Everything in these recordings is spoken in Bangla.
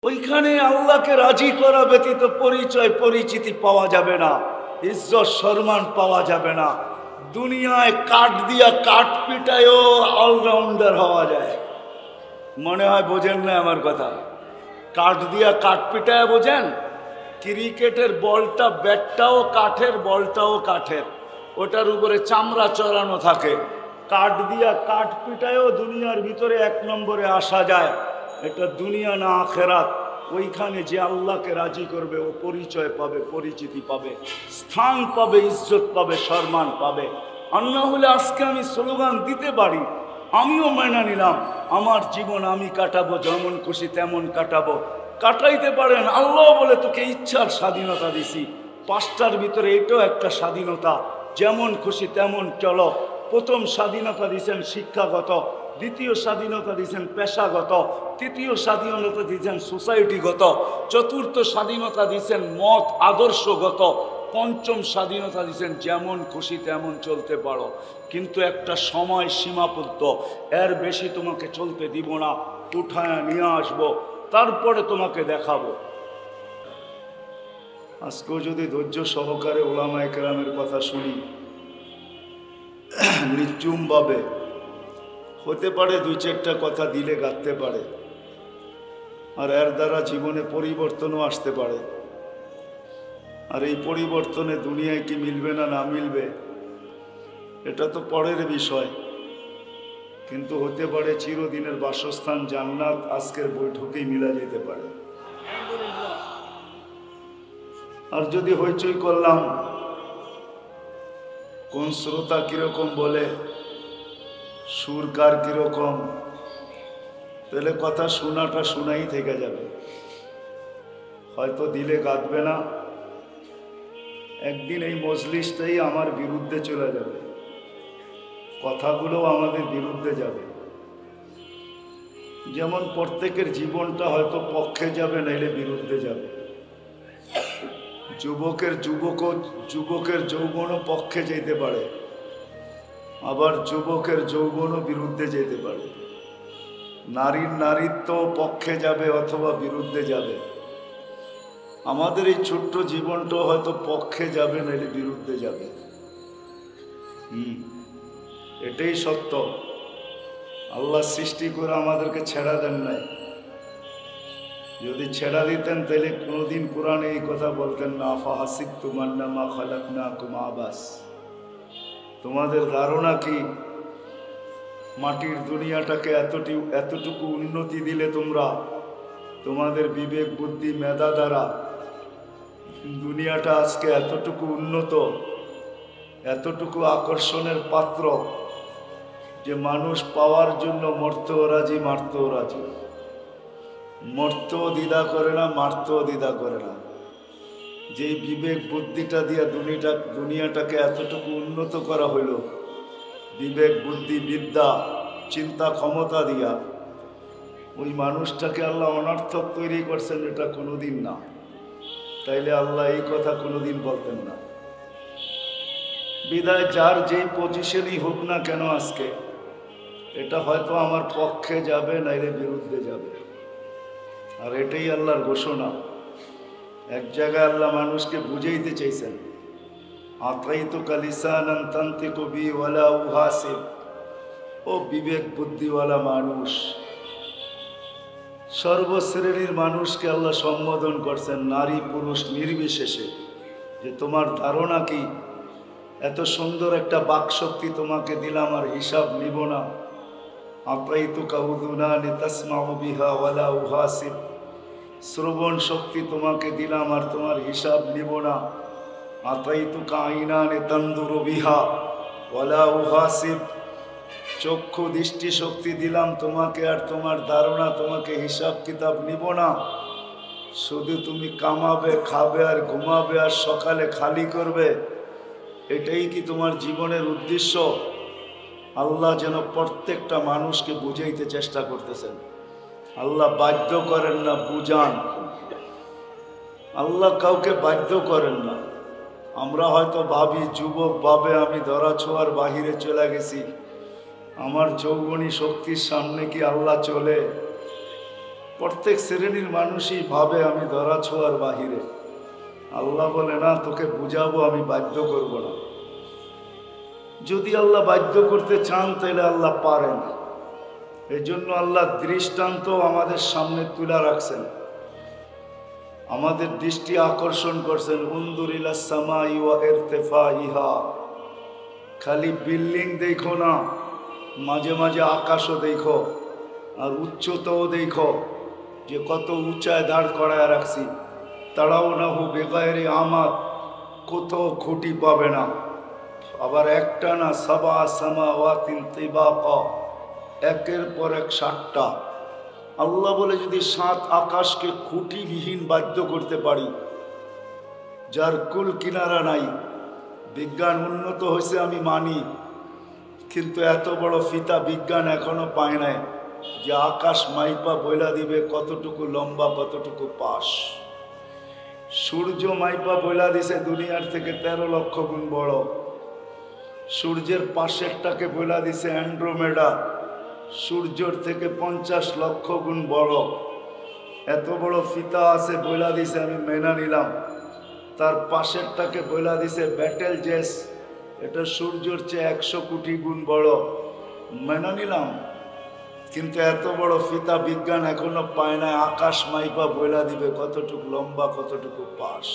ওইখানে আল্লাহকে রাজি করা ব্যতীত পরিচয় পরিচিতি পাওয়া যাবে না, ইজ্জত সম্মান পাওয়া যাবে না। দুনিয়ায় কাঠ দিয়া কাঠ পিটায়ও অলরাউন্ডার হওয়া যায়। মনে হয় বোঝেন না আমার কথা। কাঠ দিয়া কাঠ পিটায় বোঝেন? ক্রিকেটের বলটা, ব্যাটটাও কাঠের, বলটাও কাঠের, ওটার উপরে চামড়া চড়ানো থাকে। কাঠ দিয়া কাঠ পিটায়ও দুনিয়ার ভিতরে এক নম্বরে আসা যায়। এটা দুনিয়া না আখেরাত। ওইখানে যে আল্লাহকে রাজি করবে ও পরিচয় পাবে, পরিচিতি পাবে, স্থান পাবে, ইজ্জত পাবে, সম্মান পাবে। আর না হলে আজকে আমি স্লোগান দিতে পারি, আমিও মেনে নিলাম আমার জীবন আমি কাটাবো, যেমন খুশি তেমন কাটাবো। কাটাইতে পারেন, আল্লাহ বলে তোকে ইচ্ছার স্বাধীনতা দিছি। পাঁচটার ভিতরে এটাও একটা স্বাধীনতা, যেমন খুশি তেমন চলো। প্রথম স্বাধীনতা দিয়েছেন শিক্ষাগত, দ্বিতীয় স্বাধীনতা দিয়েছেন পেশাগত, তৃতীয় স্বাধীনতা দিয়েছেন সোসাইটিগত, চতুর্থ স্বাধীনতা দিয়েছেন মত আদর্শগত, পঞ্চম স্বাধীনতা দিয়েছেন যেমন খুশি তেমন চলতে পারো, কিন্তু একটা সময় সীমাবদ্ধ, এর বেশি তোমাকে চলতে দিব না, উঠায় নিয়ে আসবো, তারপরে তোমাকে দেখাবো। আজকেও যদি ধৈর্য সহকারে ওলামায়ে কেরামের কথা শুনি, নির্জুমভাবে, হতে পারে দুই চারটা কথা দিলে গাঁথতে পারে, আর এর দ্বারা জীবনে পরিবর্তনও আসতে পারে। আর এই পরিবর্তনে দুনিয়ায় কি মিলবে না না মিলবে এটা তো পরের বিষয়, কিন্তু হতে পারে চিরদিনের বাসস্থান জান্নাত আজকের বৈঠকেই মিলা যেতে পারে। আর যদি হইচই করলাম, কোন শ্রোতা কিরকম বলে, সুরকার কিরকম, তাহলে কথা শোনাটা শোনাই থেকে যাবে। হয়তো দিলে গাঁথবে না, একদিন এই মজলিসটাই আমার বিরুদ্ধে চলে যাবে, কথাগুলো আমাদের বিরুদ্ধে যাবে। যেমন প্রত্যেকের জীবনটা হয়তো পক্ষে যাবে, নাইলে বিরুদ্ধে যাবে। যুবকের যৌবনও পক্ষে যেতে পারে, আবার যুবকের যৌবনও বিরুদ্ধে যেতে পারে। নারীর নারীত্ব পক্ষে যাবে অথবা বিরুদ্ধে যাবে। আমাদের এই ছোট্ট জীবনটা হয়তো পক্ষে যাবে, নাইলে বিরুদ্ধে যাবে। এটাই সত্য। আল্লাহ সৃষ্টি করে আমাদেরকে ছেড়া দেন নাই। যদি ছেড়া দিতেন তাহলে কোনোদিন কোরআনে এই কথা বলতেন না, আফাহাসিবতুম আন্নামা খালাকনাকুম আবাস। তোমাদের ধারণা কি মাটির দুনিয়াটাকে এতটুকু উন্নতি দিলে তোমরা তোমাদের বিবেক বুদ্ধি মেধা দ্বারা দুনিয়াটা আজকে এতটুকু উন্নত, এতটুকু আকর্ষণের পাত্র যে মানুষ পাওয়ার জন্য মরতেও রাজি, মারতেও রাজি। মরতেও দ্বিধা করে না, মারতেও দ্বিধা করে না। যেই বিবেক বুদ্ধিটা দিয়া দুনিয়াটাকে এতটুকু উন্নত করা হইল, বিবেক বুদ্ধি বিদ্যা চিন্তা ক্ষমতা দিয়া, ওই মানুষটাকে আল্লাহ অনর্থক তৈরি করছেন, এটা কোনোদিন না। তাইলে আল্লাহ এই কথা কোনোদিন বলতেন না। বিদায় যার যেই পজিশনই হোক না কেন আজকে, এটা হয়তো আমার পক্ষে যাবে, নাইলে বিরুদ্ধে যাবে। আর এটাই আল্লাহর ঘোষণা। এক জায়গায় আল্লাহ মানুষকে বুঝাইতে চাইছেন, আতাইতুকা লিসানান তানতিকু বি ওয়ালা উহাসিব। ও বিবেক বুদ্ধিওয়ালা মানুষ, সর্বশ্রেণীর মানুষকে আল্লাহ সম্বোধন করছেন, নারী পুরুষ নির্বিশেষে, যে তোমার ধারণা কি এত সুন্দর একটা বাকশক্তি তোমাকে দিলাম আর হিসাব নিব না। আতাইতুকা উযুনানি তাসমাউ বিহা ওয়ালা উহাসিব। শ্রবণ শক্তি তোমাকে দিলাম আর তোমার হিসাব নিব না। আতাইতুকা আইনানি তানদুরু বিহা ওয়ালা উহাসিব। চক্ষু দৃষ্টি শক্তি দিলাম তোমাকে আর তোমার ধারণা, তোমাকে হিসাব কিতাব নিব না। শুধু তুমি কামাবে, খাবে আর ঘুমাবে আর সকালে খালি করবে, এটাই কি তোমার জীবনের উদ্দেশ্য? আল্লাহ যেন প্রত্যেকটা মানুষকে বুঝাইতে চেষ্টা করতেছেন। আল্লাহ বাধ্য করেন না, বুঝান। আল্লাহ কাউকে বাধ্য করেন না। আমরা হয়তো ভাবি, যুবক ভাবে আমি ধরা ছোঁয়ার বাহিরে চলে গেছি, আমার যৌবনী শক্তির সামনে কি আল্লাহ চলে? প্রত্যেক শ্রেণীর মানুষই ভাবে আমি ধরা ছোঁয়ার বাহিরে। আল্লাহ বলে না, তোকে বুঝাবো, আমি বাধ্য করব না। যদি আল্লাহ বাধ্য করতে চান তাহলে আল্লাহ পারেন। এই জন্য আল্লাহ দৃষ্টান্ত আমাদের সামনে তুলে রাখছেন, আমাদের দৃষ্টি আকর্ষণ করছেন। উনদুর ইলাস সামাই ওয়া ইরতিফাইহা, খালি বিল্ডিং দেখো না, মাঝে মাঝে আকাশও দেখো, আর উচ্চতাও দেখো যে কত উঁচায় দাঁড় করায় রাখছি। তারাও না হু বেগায়রে আমাদ, কোথাও খুঁটি পাবে না। আবার একটা না, সাবা সামাওয়াতিন তিবাকা, একের পর এক 7টা। আল্লাহ বলে যদি 7 আকাশকে খুঁটিবিহীন বাধ্য করতে পারি, যার কুল কিনারা নাই। বিজ্ঞান উন্নত হয়েছে আমি মানি, কিন্তু এত বড় ফিতা বিজ্ঞান এখনো পায় নাই যে আকাশ মাইপা বইলা দিবে কতটুকু লম্বা কতটুকু পাশ। সূর্য মাইপা বইলা দিছে দুনিয়ার থেকে 13 লক্ষ গুণ বড়। সূর্যের পাশেরটাকে বইলা দিছে অ্যান্ড্রোমেডা, সূর্যের থেকে 50 লক্ষ গুণ বড়। এত বড় ফিতা আছে বইলা দিছে, আমি মেনে নিলাম। তার পাশেরটাকে বইলা দিছে ব্যাটেল জেস, এটা সূর্যের চেয়ে 100 কোটি গুণ বড়, মেনে নিলাম। কিন্তু এত বড় ফিতা বিজ্ঞান এখনো পায় না আকাশ মাইপা বইলা দিবে কতটুকু লম্বা কতটুকু পাশ।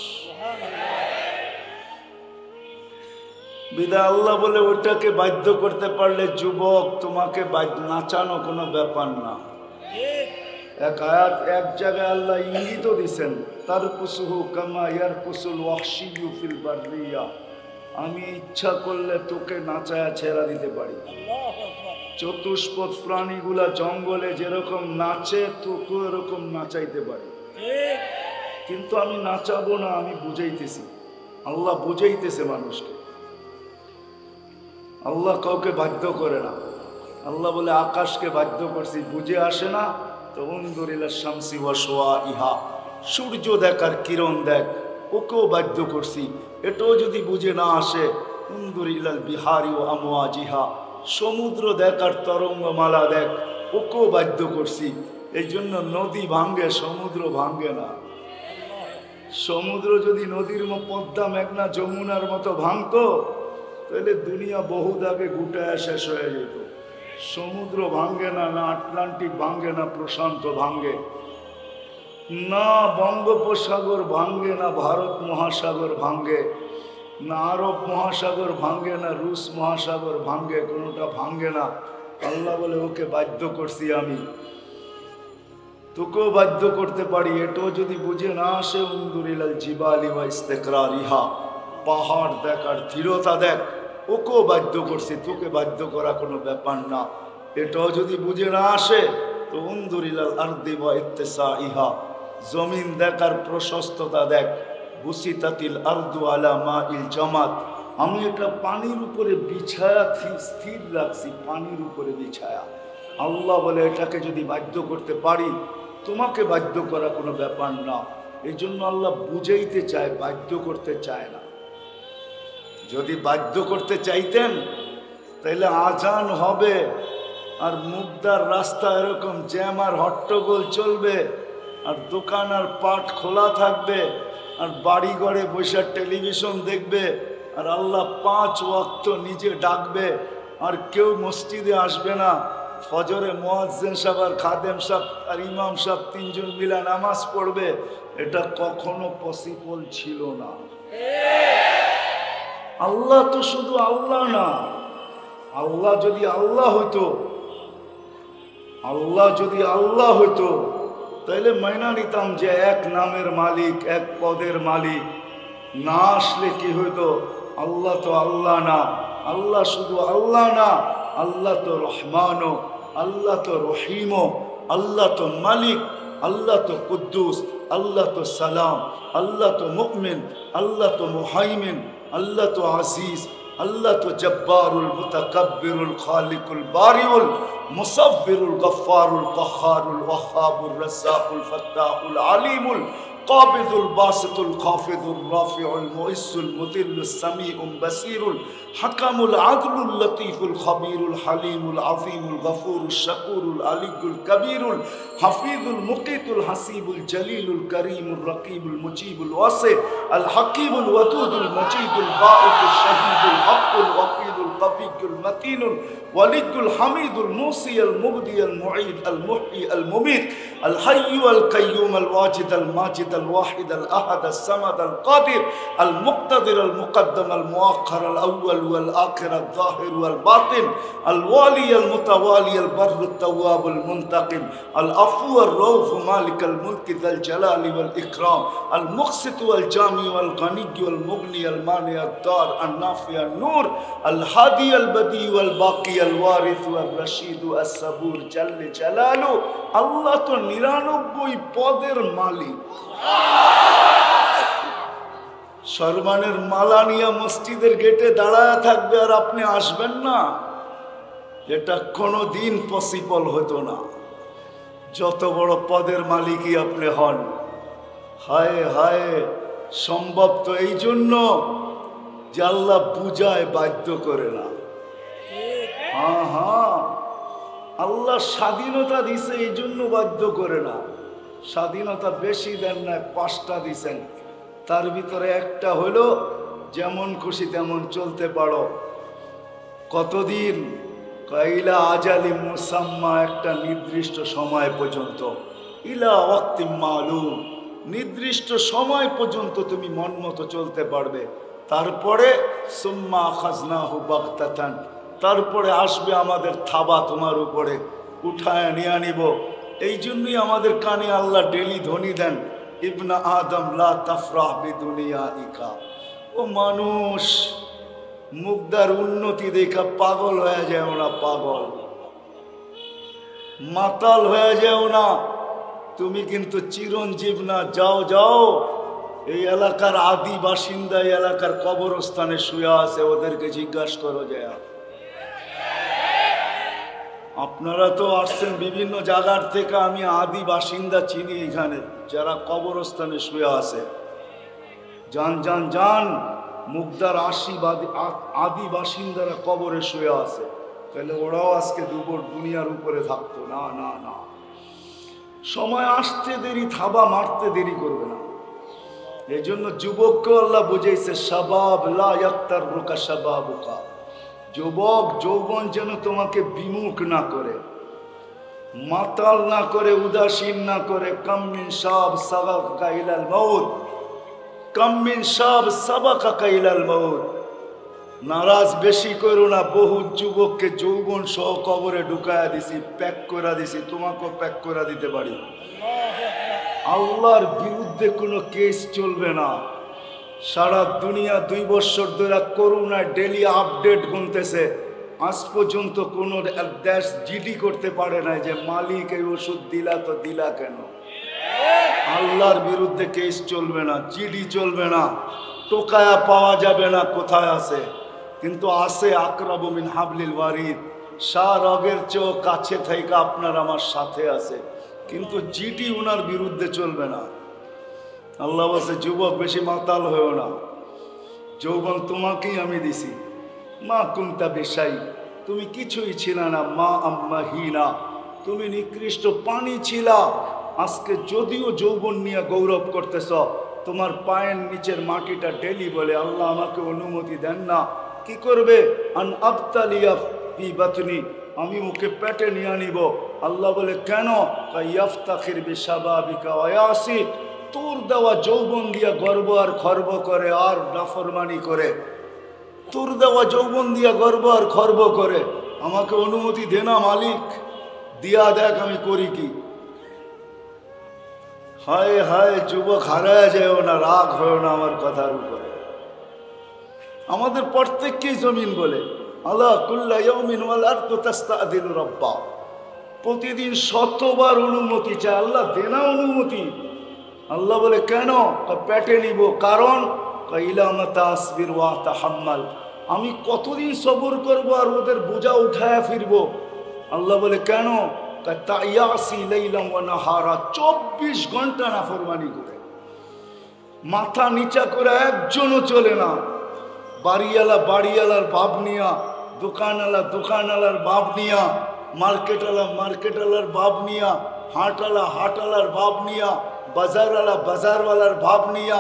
বিদা আল্লাহ বলে ওইটাকে বাধ্য করতে পারলে, যুবক তোমাকে নাচানো কোনো ব্যাপার না। এক আয়াত এক জায়গায় আল্লাহ ইঙ্গিতও দিছেন, তারকুসুহু কামা ইয়ারকুসুল ওয়াহশিয়্যু ফিল বাররিয়া, আমি ইচ্ছা করলে তোকে নাচায়া ছেড়া দিতে পারি। চতুষ্পদ প্রাণীগুলা জঙ্গলে যেরকম নাচে তোকে এরকম নাচাইতে পারি, কিন্তু আমি নাচাবো না, আমি বুঝাইতেছি। আল্লাহ বুঝাইতেছে মানুষকে, আল্লাহ কাউকে বাধ্য করে না। আল্লাহ বলে আকাশকে বাধ্য করছি, বুঝে আসে না তো উনদুর ইলা শামসি ওয়া শুআইহা, সূর্য দেখ আর কিরণ দেখ, ওকেও বাধ্য করছি। এটাও যদি বুঝে না আসে, উনদুর ইলাল বিহারি ওয়া আমওয়াজিহা, সমুদ্র দেখ আর তরঙ্গমালা দেখ, ওকেও বাধ্য করছি। এই জন্য নদী ভাঙ্গে, সমুদ্র ভাঙ্গে না। সমুদ্র যদি নদীর পদ্মা মেঘনা যমুনার মতো ভাঙতো তাহলে দুনিয়া বহুত আগে গুটায় শেষ হয়ে যেত। সমুদ্র ভাঙ্গে না, না আটলান্টিক ভাঙ্গে, না প্রশান্ত ভাঙ্গে, না বঙ্গোপসাগর ভাঙ্গে, না ভারত মহাসাগর ভাঙ্গে, না আরব মহাসাগর ভাঙ্গে, না রুশ মহাসাগর ভাঙ্গে, কোনোটা ভাঙ্গে না। আল্লাহ বলে ওকে বাধ্য করছি আমি, তোকেও বাধ্য করতে পারি। এটাও যদি বুঝে না আসে, উনদুর ইলাল জিবালি ওয়া ইস্তিকরারিহা, পাহাড় দেখ আর স্থিরতা দেখ, ওকেও বাধ্য করছি, তোকে বাধ্য করা কোনো ব্যাপার না। এটাও যদি বুঝে না আসে তো উনদুর ইলাল আরদি ওয়া ইত্তিসাইহা, জমিন দেখ আর প্রশস্ততা দেখ। বুসিতাতিল আরদু আলা মাইল জামাত, আমি এটা পানির উপরে বিছায়া স্থির রাখছি, পানির উপরে বিছায়া। আল্লাহ বলে এটাকে যদি বাধ্য করতে পারি, তোমাকে বাধ্য করা কোনো ব্যাপার না। এই জন্য আল্লাহ বুঝাইতে চায়, বাধ্য করতে চায় না। যদি বাধ্য করতে চাইতেন তাহলে আজান হবে আর মুগদার রাস্তা এরকম জ্যাম আর হট্টগোল চলবে, আর দোকান আর পাট খোলা থাকবে, আর বাড়ি ঘরে বসে টেলিভিশন দেখবে, আর আল্লাহ 5 ওয়াক্ত নিজে ডাকবে, আর কেউ মসজিদে আসবে না। ফজরে মুয়াজ্জিন সাহেব আর খাদেম সাহেব আর ইমাম সাহেব 3 জন মিলে নামাজ পড়বে। এটা কখনো পসিবল ছিল না। আল্লাহ তো শুধু আল্লাহ না, আল্লাহ যদি আল্লাহ হইতো, আল্লাহ যদি আল্লাহ হইতো তাহলে মাইনা নিতাম যে এক নামের মালিক, এক পদের মালিক। না আসলে কি হইতো? আল্লাহ তো আল্লাহ না, আল্লাহ শুধু আল্লাহ না, আল্লাহ তো রহমানও, আল্লাহ তো রহিমও, আল্লাহ তো মালিক, আল্লাহ তো কুদ্দুস, আল্লাহ তো সালাম, আল্লাহ তো মুমিন, আল্লাহ তো মুহাইমিন, আল্লাহ তো আজিজ, আল্লাহ তো জব্বারুল মুতাকাব্বিরুল খালিকুল বারিউল মুসাব্বিরুল গফফারুল কহ্হারুল ওয়াহ্হাবুর রাজ্জাকুল ফাত্তাহুল আলিমুল القابض الباسط الخافض الرافع المؤس المذل السميع البصير الحكم العدل اللطيف الخبير الحليم العظيم الغفور الشكور العلي الكبير الحفيظ المقيت الحسيب الجليل الكريم الرقيب المجيب الواسع الحكيم الودود المجيد الباعث الشهيد الحق الوكيل القوي المتين الولي الحميد الموصي المبدي المعيد المحيي المميت الحي القيوم الواجد الماجد الواحد الأحد الصمد القادر المقتدر المقدم المؤخر الأول والآخر الظاهر والباطن الوالي المتوالي البر التواب المنتقم العفو الرؤوف مالك الملك ذا الجلال والإكرام المقسط والجامع والغني والمغني المانع الدار النافع النور الهادي البديع والباقي الوارث والرشيد الصبور جل جلاله الله তো 99 পদের মালিক সম্মানের মালা নিয়ে মসজিদের গেটে দাঁড়ায় থাকবে আর আপনি আসবেন না এটা কোনোদিন পসিবল হতো না যত বড় পদের মালিকই আপনি হন হায় হায় সম্ভব তো এই জন্য যে আল্লাহ বুঝায় বাধ্য করে না হ্যাঁ হ্যাঁ আল্লাহ স্বাধীনতা দিছে এই জন্য বাধ্য করে না স্বাধীনতা বেশি দেন না 5টা দিছেন তার ভিতরে একটা হলো যেমন খুশি তেমন চলতে পারো কতদিন কাইলা আজালি মুসাম্মা একটা নির্দিষ্ট সময় পর্যন্ত ইলা ওয়াক্তিম মালুম নির্দিষ্ট সময় পর্যন্ত তুমি মন মতো চলতে পারবে তারপরে সুম্মা খাজনাহু বাগতাতান তারপরে আসবে আমাদের থাবা তোমার উপরে উঠায় নিয়ে নিব এই জন্যই আমাদের কানে আল্লাহ ডেলি ধ্বনি দেন ইবনা আদম লা তাফরাহ বিদুনিয়াইকা ও মানুষ মুগদার উন্নতি দেখা পাগল হয়ে যাও না পাগল মাতাল হয়ে যাও না তুমি কিন্তু চিরঞ্জীব না যাও যাও এই এলাকার আদি বাসিন্দা এই এলাকার কবরস্থানে শুয়ে আছে ওদেরকে জিজ্ঞাসা করো যায় আপনারা তো আসছেন বিভিন্ন জায়গার থেকে আমি আদি বাসিন্দা চিনি এখানে যারা কবরস্থানে শুয়ে আছে যান যান যান মুগদার আদি বাসিন্দারা কবরে শুয়ে আছে তাহলে ওরাও আজকে দুপুর দুনিয়ার উপরে থাকতো না না না সময় আসতে দেরি থাবা মারতে দেরি করবে না এই জন্য যুবককে আল্লাহ বুঝাইছে শাবাব লা ইয়াক্তারুকা শাবাবুকা যুবক যৌবন যেন তোমাকে বিমুখ না করে মাতাল না করে উদাসীন না করে কামিন সাব সাবাকা ইলাল মাউত কামিন সাব সাবাকা ইলাল মাউত নারাজ বেশি করো না বহু যুবককে যৌবন সহ কবরে ঢুকায়া দিছি প্যাক করে দিছি তোমাকেও প্যাক করে দিতে পারি আল্লাহর বিরুদ্ধে কোনো কেস চলবে না সারা দুনিয়া 2 বছর ধরে করোনায় ডেলি আপডেট গুনতেছে আজ পর্যন্ত কোনো দেশ জিডি করতে পারে না যে মালিক এই ওষুধ দিলা তো দিলা কেন আল্লাহর বিরুদ্ধে কেস চলবে না জিডি চলবে না টোকায়া পাওয়া যাবে না কোথায় আছে কিন্তু আছে আকরাবু মিন হাবলিল ওয়ারিদ শাহ রগের চেয়েও কাছে থেকে আপনার আমার সাথে আছে কিন্তু জিডি ওনার বিরুদ্ধে চলবে না আল্লাহ বলছে যুবক বেশি মাতাল হয়েও না যৌবন তোমাকেই আমি দিছি মা কুন্তা বেশাই তুমি কিছুই ছিল না মা আম্মা হিনা তুমি নিকৃষ্ট পানি ছিলা আজকে যদিও যৌবন নিয়ে গৌরব করতেছ তোমার পায়ের নিচের মাটিটা ডেলি বলে আল্লাহ আমাকে অনুমতি দেন না কি করবে আন আবতালিয়া ফি বাতনি আমি ওকে পেটে নিয়ে নিব আল্লাহ বলে কেন ইয়াফতাখির বিশাবাবিকা ওয়াসি তোর দেওয়া যৌবন দিয়া গর্ব আর খর্ব করে আর নাফরমানি করে তোর দেওয়া যৌবন দিয়া গর্ব আর খর্ব করে আমাকে অনুমতি দে না মালিক দিয়া দেখ আমি করি কি হায় হায় যুবক হারায় যেও না রাগ হয় না আমার কথার উপরে আমাদের প্রত্যেককেই জমিন বলে আল্লাহ কুল্লা ইয়াউমিন ওয়াল আরদু তাস্তাদিনু রাব্বা প্রতিদিন 100বার অনুমতি চায় আল্লাহ দেনা অনুমতি আল্লাহ বলে কেন পেটে নিব কারণ ইলামাতা আসবির ওয়া তাহাম্মাল আমি কতদিন সবর করব আর ওদের বোঝা উঠায়া ফিরব আল্লাহ বলে কেন তাইয়াসি লাইলাম ওয়া নাহারা 24 ঘন্টা নাফরমানি করে মাথা নিচা করে একজনও চলে না। বাড়িওয়ালা বাড়িওয়ালার ভাব নিয়া, দোকানওয়ালা দোকানওয়ালার ভাব নিয়া, মার্কেটওয়ালা মার্কেটওয়ালার ভাব নিয়া, হাটওয়ালা হাটওয়ালার ভাব নিয়া, বাজারওয়ালা বাজারওয়ালার ভাব নিয়া,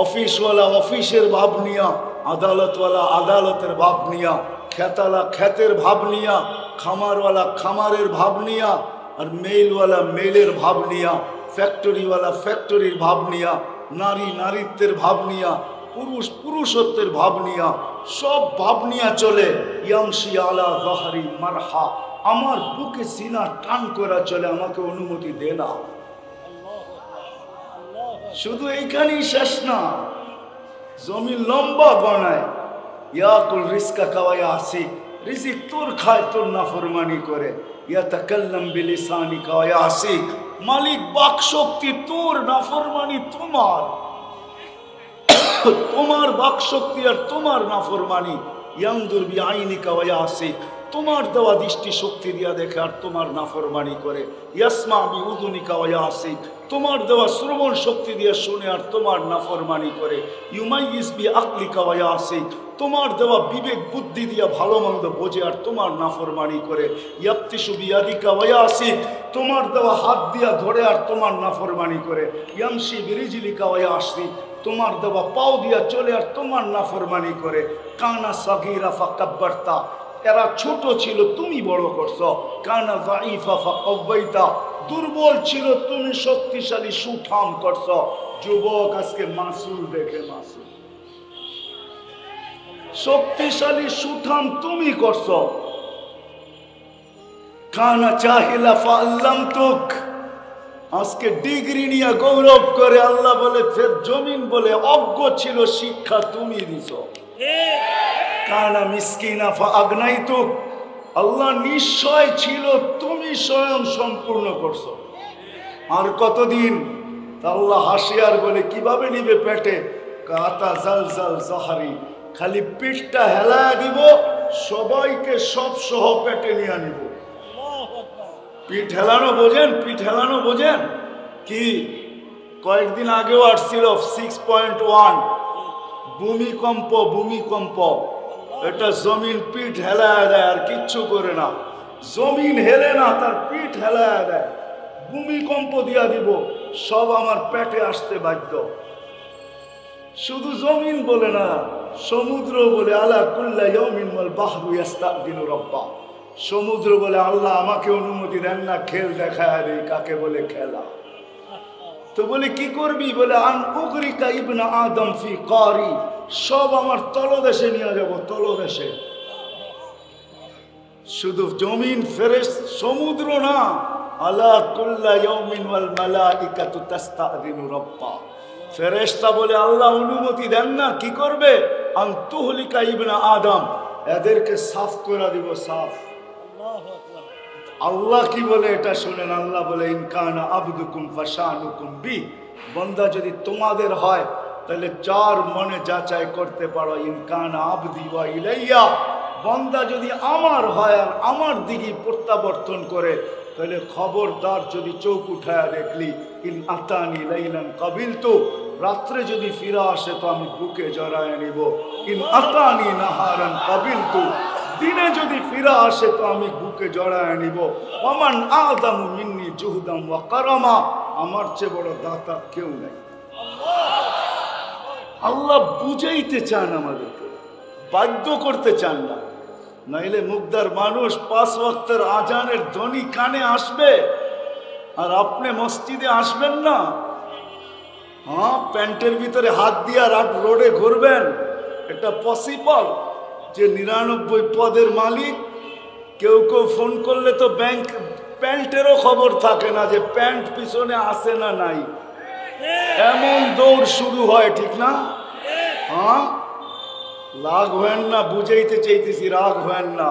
অফিসওয়ালা অফিসের ভাব নিয়া, আদালতওয়ালা আদালতের ভাব নিয়া, খেতালা খেতের ভাব নিয়া, খামারওয়ালা খামারের ভাব নিয়া, আর মেইলওয়ালা মেইলের ভাব নিয়া, ফ্যাক্টরিওয়ালা ফ্যাক্টরির ভাব নিয়া, নারী নারীত্বের ভাব নিয়া, পুরুষ পুরুষত্বের ভাব নিয়া, সব ভাব নিয়া চলে। ইয়ামশি আলা যাহরি মারহা, আমার বুকে সিনা টান করা চলে, আমাকে অনুমতি দে না। শুধু এইখানেই শেষ না, জমিন লম্বা বানায়। ইয়াকুল রিজকা কাওয়া আসিক, রিজিক তোর খায়, তোর নাফরমানি করে। ইয়াতাকাল্লাম বিলিসানি কাওয়া আসিক, মালিক বাক শক্তি তোর, নাফরমানি তোমার। তোমার বাক শক্তি আর তোমার নাফরমানি। ইয়ানদুর বিআইনিকা ওয়া ইয়াসিক, তোমার দেওয়া দৃষ্টি শক্তি দিয়া দেখে আর তোমার নাফরমানি করে। ইয়াসমা বিউযুনিকা ওয়া ইয়াসিক, তোমার দেওয়া শ্রবণ শক্তি দিয়ে শুনে আর তোমার নাফরমানি করে। ইউমাইয়িজ বিআকলিকা ওয়া ইয়াসিক, তোমার দেওয়া বিবেক বুদ্ধি দিয়া ভালো মন্দ বোঝে আর তোমার নাফরমানি করে। ইয়াবতিশু বিয়াদিকা ওয়া ইয়াসিক, তোমার দেওয়া হাত দিয়া ধরে আর তোমার নাফরমানি করে। ইয়ামশি বিরিজলিকা ওয়া ইয়াসিক, তোমার দেওয়া পাও দিয়া চলে আর তোমার নাফরমানি করে। কানা সাগীরা ফাকাব্বারতা, এরা ছোট ছিল তুমি বড় করছো। কানা যায়ীফা ফাকাওয়াইতা, দুর্বল ছিল তুমি শক্তিশালী সুঠাম করছো। যুবক আজকে মাসুল দেখে মাসুল, শক্তিশালী সুঠাম তুমি করছো। কানা জাহিলা ফাআল্লামতুক, আজকে ডিগ্রি নিয়ে গৌরব করে আল্লাহ বলে, ফের জমিন বলে অজ্ঞ ছিল, শিক্ষা তুমি দিছো। কানা মিসকিনা ফাআগনাইতুক, আল্লাহ নিশ্চয় ছিল, তুমি স্বয়ং সম্পূর্ণ করছো। আর কতদিন? আল্লাহ হাসি আর বলে, কিভাবে নিবে পেটে? কাতা জালজাল জাহারি, খালি পিঠটা হেলায় দিব, সবাইকে সব সহ পেটে নিয়ে নিব। পিঠ হেলানো বোঝেন? পিঠ হেলানো বোঝেন কি? কয়েকদিন আগেও আসছিল 6.1 ভূমিকম্প। ভূমিকম্প এটা জমিন পিঠ হেলায় দেয়, আর কিচ্ছু করে না। জমিন হেলে না, তার পিঠ হেলায় দেয়। ভূমিকম্প দিয়া দিব, সব আমার পেটে আসতে বাধ্য। শুধু জমিন বলে না, সমুদ্র বলে, আলা কুল্লা ইয়াউমিন ওয়াল বাহরু ইস্তাযিনু রাব্বা, সমুদ্র বলে, আল্লাহ আমাকে অনুমতি দেন না, খেল দেখায় দেই। কাকে বলে? খেলা। তো বলে কি করবি? বলে আন উগরিকা ইবনা আদম ফি কারি, সব আমার তলদেশে নিয়ে যাব, তলদেশে। শুধু জমিন ফেরেশ, সমুদ্র না। আলা কুল্লা ইয়াউমিন ওয়াল মালাইকাতু তাস্তাযিনু রাব্বা, ফেরেশতা বলে, আল্লাহ অনুমতি দেন না, কি করবে? আন তুহলিকা ইবনা আদম, এদেরকে সাফ করে দিব, সাফ। আল্লাহ কি বলে এটা শুনেন। আল্লাহ বলে, ইনকানা আবদুকুম ফাশানুকুম বি, বান্দা যদি তোমাদের হয় তাহলে চার মনে যাচাই করতে পারো। ইনকানা আবদি ওয়া ইলাইয়া, বান্দা যদি আমার হয় আর আমার দিকে প্রত্যাবর্তন করে, তাহলে খবরদার, যদি চোখ উঠায় দেখলি, ইন আতানি লাইলান কাবিলতু, রাত্রে যদি ফিরে আসে তো আমি বুকে জড়ায় নিব। ইন আতানি নাহারান কাবিলতু, দিনে যদি ফিরে আসে তো আমি বুকে জড়ায় নিব। ওমান আদামু মিন্নি জুহদাম ওয়া কারামা, আমার চেয়ে বড় দাতা কেউ নেই। আল্লাহ বুঝাইতে চান আমাদেরকে, বাধ্য করতে চান না। নাইলে মুগদার মানুষ 5 ওয়াক্তের আজানের ধ্বনি কানে আসবে আর আপনি মসজিদে আসবেন না। হ্যাঁ, প্যান্টের ভিতরে হাত দিয়ে রাত রোডে ঘুরবেন, এটা পসিবল? যে 99 পদের মালিক, কেউ কেউ ফোন করলে তো ব্যাংক প্যান্টেরও খবর থাকে না যে প্যান্ট পিছনে আছে না নাই, এমন দৌড় শুরু হয়, ঠিক না? হ্যাঁ, রাগ হেন না, বুঝাইতে চাইতেছি, রাগ হেন না।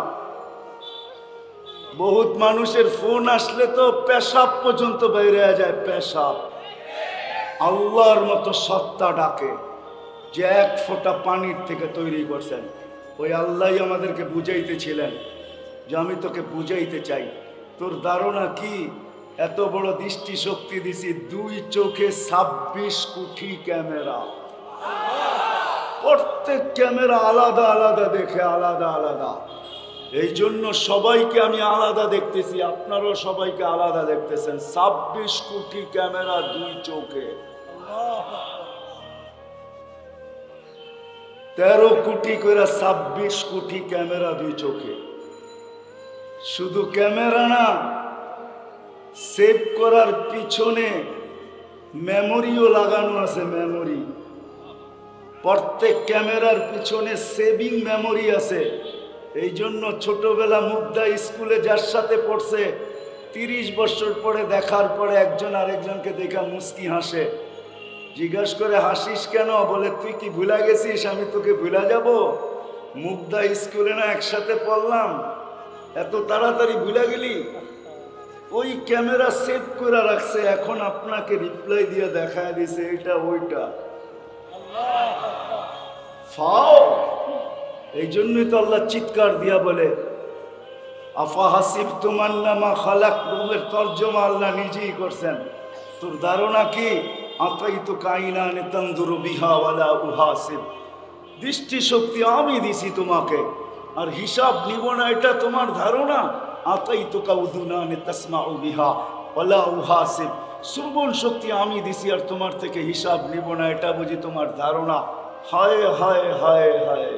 বহুত মানুষের ফোন আসলে তো পেশাব পর্যন্ত বেরিয়ে যায়, পেশাব। আল্লাহর মতো সত্তা ডাকে, যে 1 ফোঁটা পানির থেকে তৈরি করছেন, ওই আল্লাহই আমাদেরকে বুঝাইতেছিলেন যে আমি তোকে বুঝাইতে চাই। তোর ধারণা কি এত বড় দৃষ্টি শক্তি দিছি, 2 চোখে 26 কোটি ক্যামেরা। প্রত্যেক ক্যামেরা আলাদা আলাদা দেখে, আলাদা আলাদা। এই জন্য সবাইকে আমি আলাদা দেখতেছি, আপনারাও সবাইকে আলাদা দেখতেছেন। 26 কোটি ক্যামেরা 2 চোখে, 13 কোটি করে 26 কোটি ক্যামেরা 2 চোখে। শুধু ক্যামেরা না, সেভ করার পিছনে মেমোরিও লাগানো আছে। মেমোরি, প্রত্যেক ক্যামেরার পিছনে সেভিং মেমোরি আছে। এই জন্য ছোটবেলা মুগ্ধা স্কুলে যার সাথে পড়ছে, 30 বছর পরে দেখার পরে একজন আরেকজনকে দেখা মুস্কি হাসে। জিজ্ঞাসা করে, হাসিস কেন? বলে, তুই কি ভুলা গেছিস? আমি তোকে ভুলা যাব? মুগ্ধা স্কুলে না একসাথে পড়লাম, এত তাড়াতাড়ি ভুলা গেলি? ওই ক্যামেরা সেভ করে রাখছে, এখন আপনাকে রিপ্লাই দিয়ে দেখায় দিছে এটা ওইটা। ফাও। এই জন্যই তো আল্লাহ চিৎকার দিয়া বলে, আফা হাসিবতুম আন্নামা খালাকতুমের তরজমা আল্লাহ নিজেই করছেন। তোর ধারণা কি? আতাইতু কাইনানে তানজুরু বিহা ওয়ালা উহাসিব। দৃষ্টি শক্তি আমি দিছি তোমাকে, আর হিসাব নিব না, এটা তোমার ধারণা? আতাইতুকা উযুনানে তাসমাউ বিহা ওয়ালা উহাসিব। শ্রবণ শক্তি আমি দিছি, আর তোমার থেকে হিসাব নিব না, এটা বুঝি তোমার ধারণা? হায় হায় হায় হায়।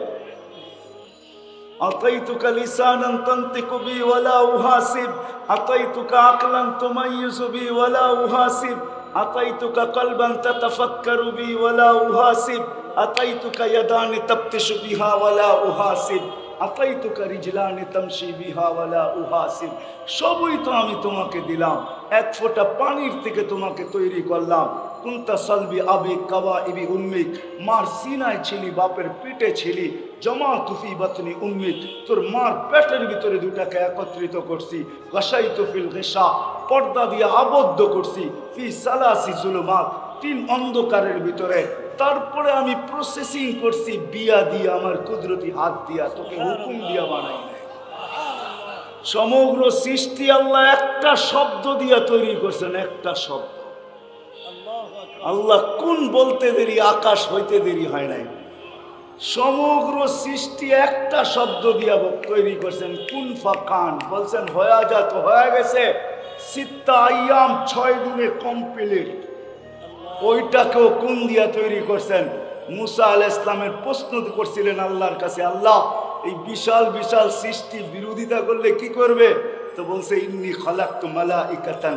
আতাইতুকা লিসানান তানতিকু বি ওয়ালা উহাসিব, আতাইতুকা আকলান তুমাইয়িজু বি ওয়ালা উহাসিব, আতাইতুকা কলবান তাতাফাক্কারু বি ওয়ালা উহাসিব, আতাইতুকা ইয়াদানি তাবতিশু বিহা ওয়ালা উহাসিব, আতাইতুকা রিজলানি তামশি বিহা ওয়ালা উহাসিব। সবই তো আমি তোমাকে দিলাম, এক ফোঁটা পানির থেকে তোমাকে তৈরি করলাম। কুনতা সালবি আবি কাওয়াইবি উম্মিক, মার সিনায় ছিলি, বাপের পেটে ছিলি। জমা তুফি বাতনি উম্মিক, তোর মার পেটের ভিতরে দুটাকে একত্রিত করছি। গাশাইতু ফিল গিশা, পর্দা দিয়ে আবদ্ধ করছি। ফি সালাসি জুলুমাত, 3 অন্ধকারের ভিতরে। তারপরে আমি প্রসেসিং করছি বিয়া দিয়া, আমার কুদরতি হাত দিয়া, তোকে হুকুম দিয়া বানাই নাই। সমগ্র সৃষ্টি আল্লাহ একটা শব্দ দিয়া তৈরি করছেন, একটা শব্দ। আল্লাহ কোন বলতে দেরি, আকাশ হইতে দেরি হয় নাই। সমগ্র সৃষ্টি একটা শব্দ দিয়া তৈরি করছেন, কুন ফাকান। বলছেন হয়ে যা, তো হয়ে গেছে। সিত্তা আইয়াম, 6 দিনে কমপ্লিট। ওইটাকেও কোন দিয়া তৈরি করছেন? মুসা আলাইহিস সালামের প্রশ্ন করছিলেন আল্লাহর কাছে, আল্লাহ এই বিশাল বিশাল সৃষ্টি বিরোধিতা করলে কি করবে? তো বলছে, ইন্নী খালাকতু মালাইকাতান,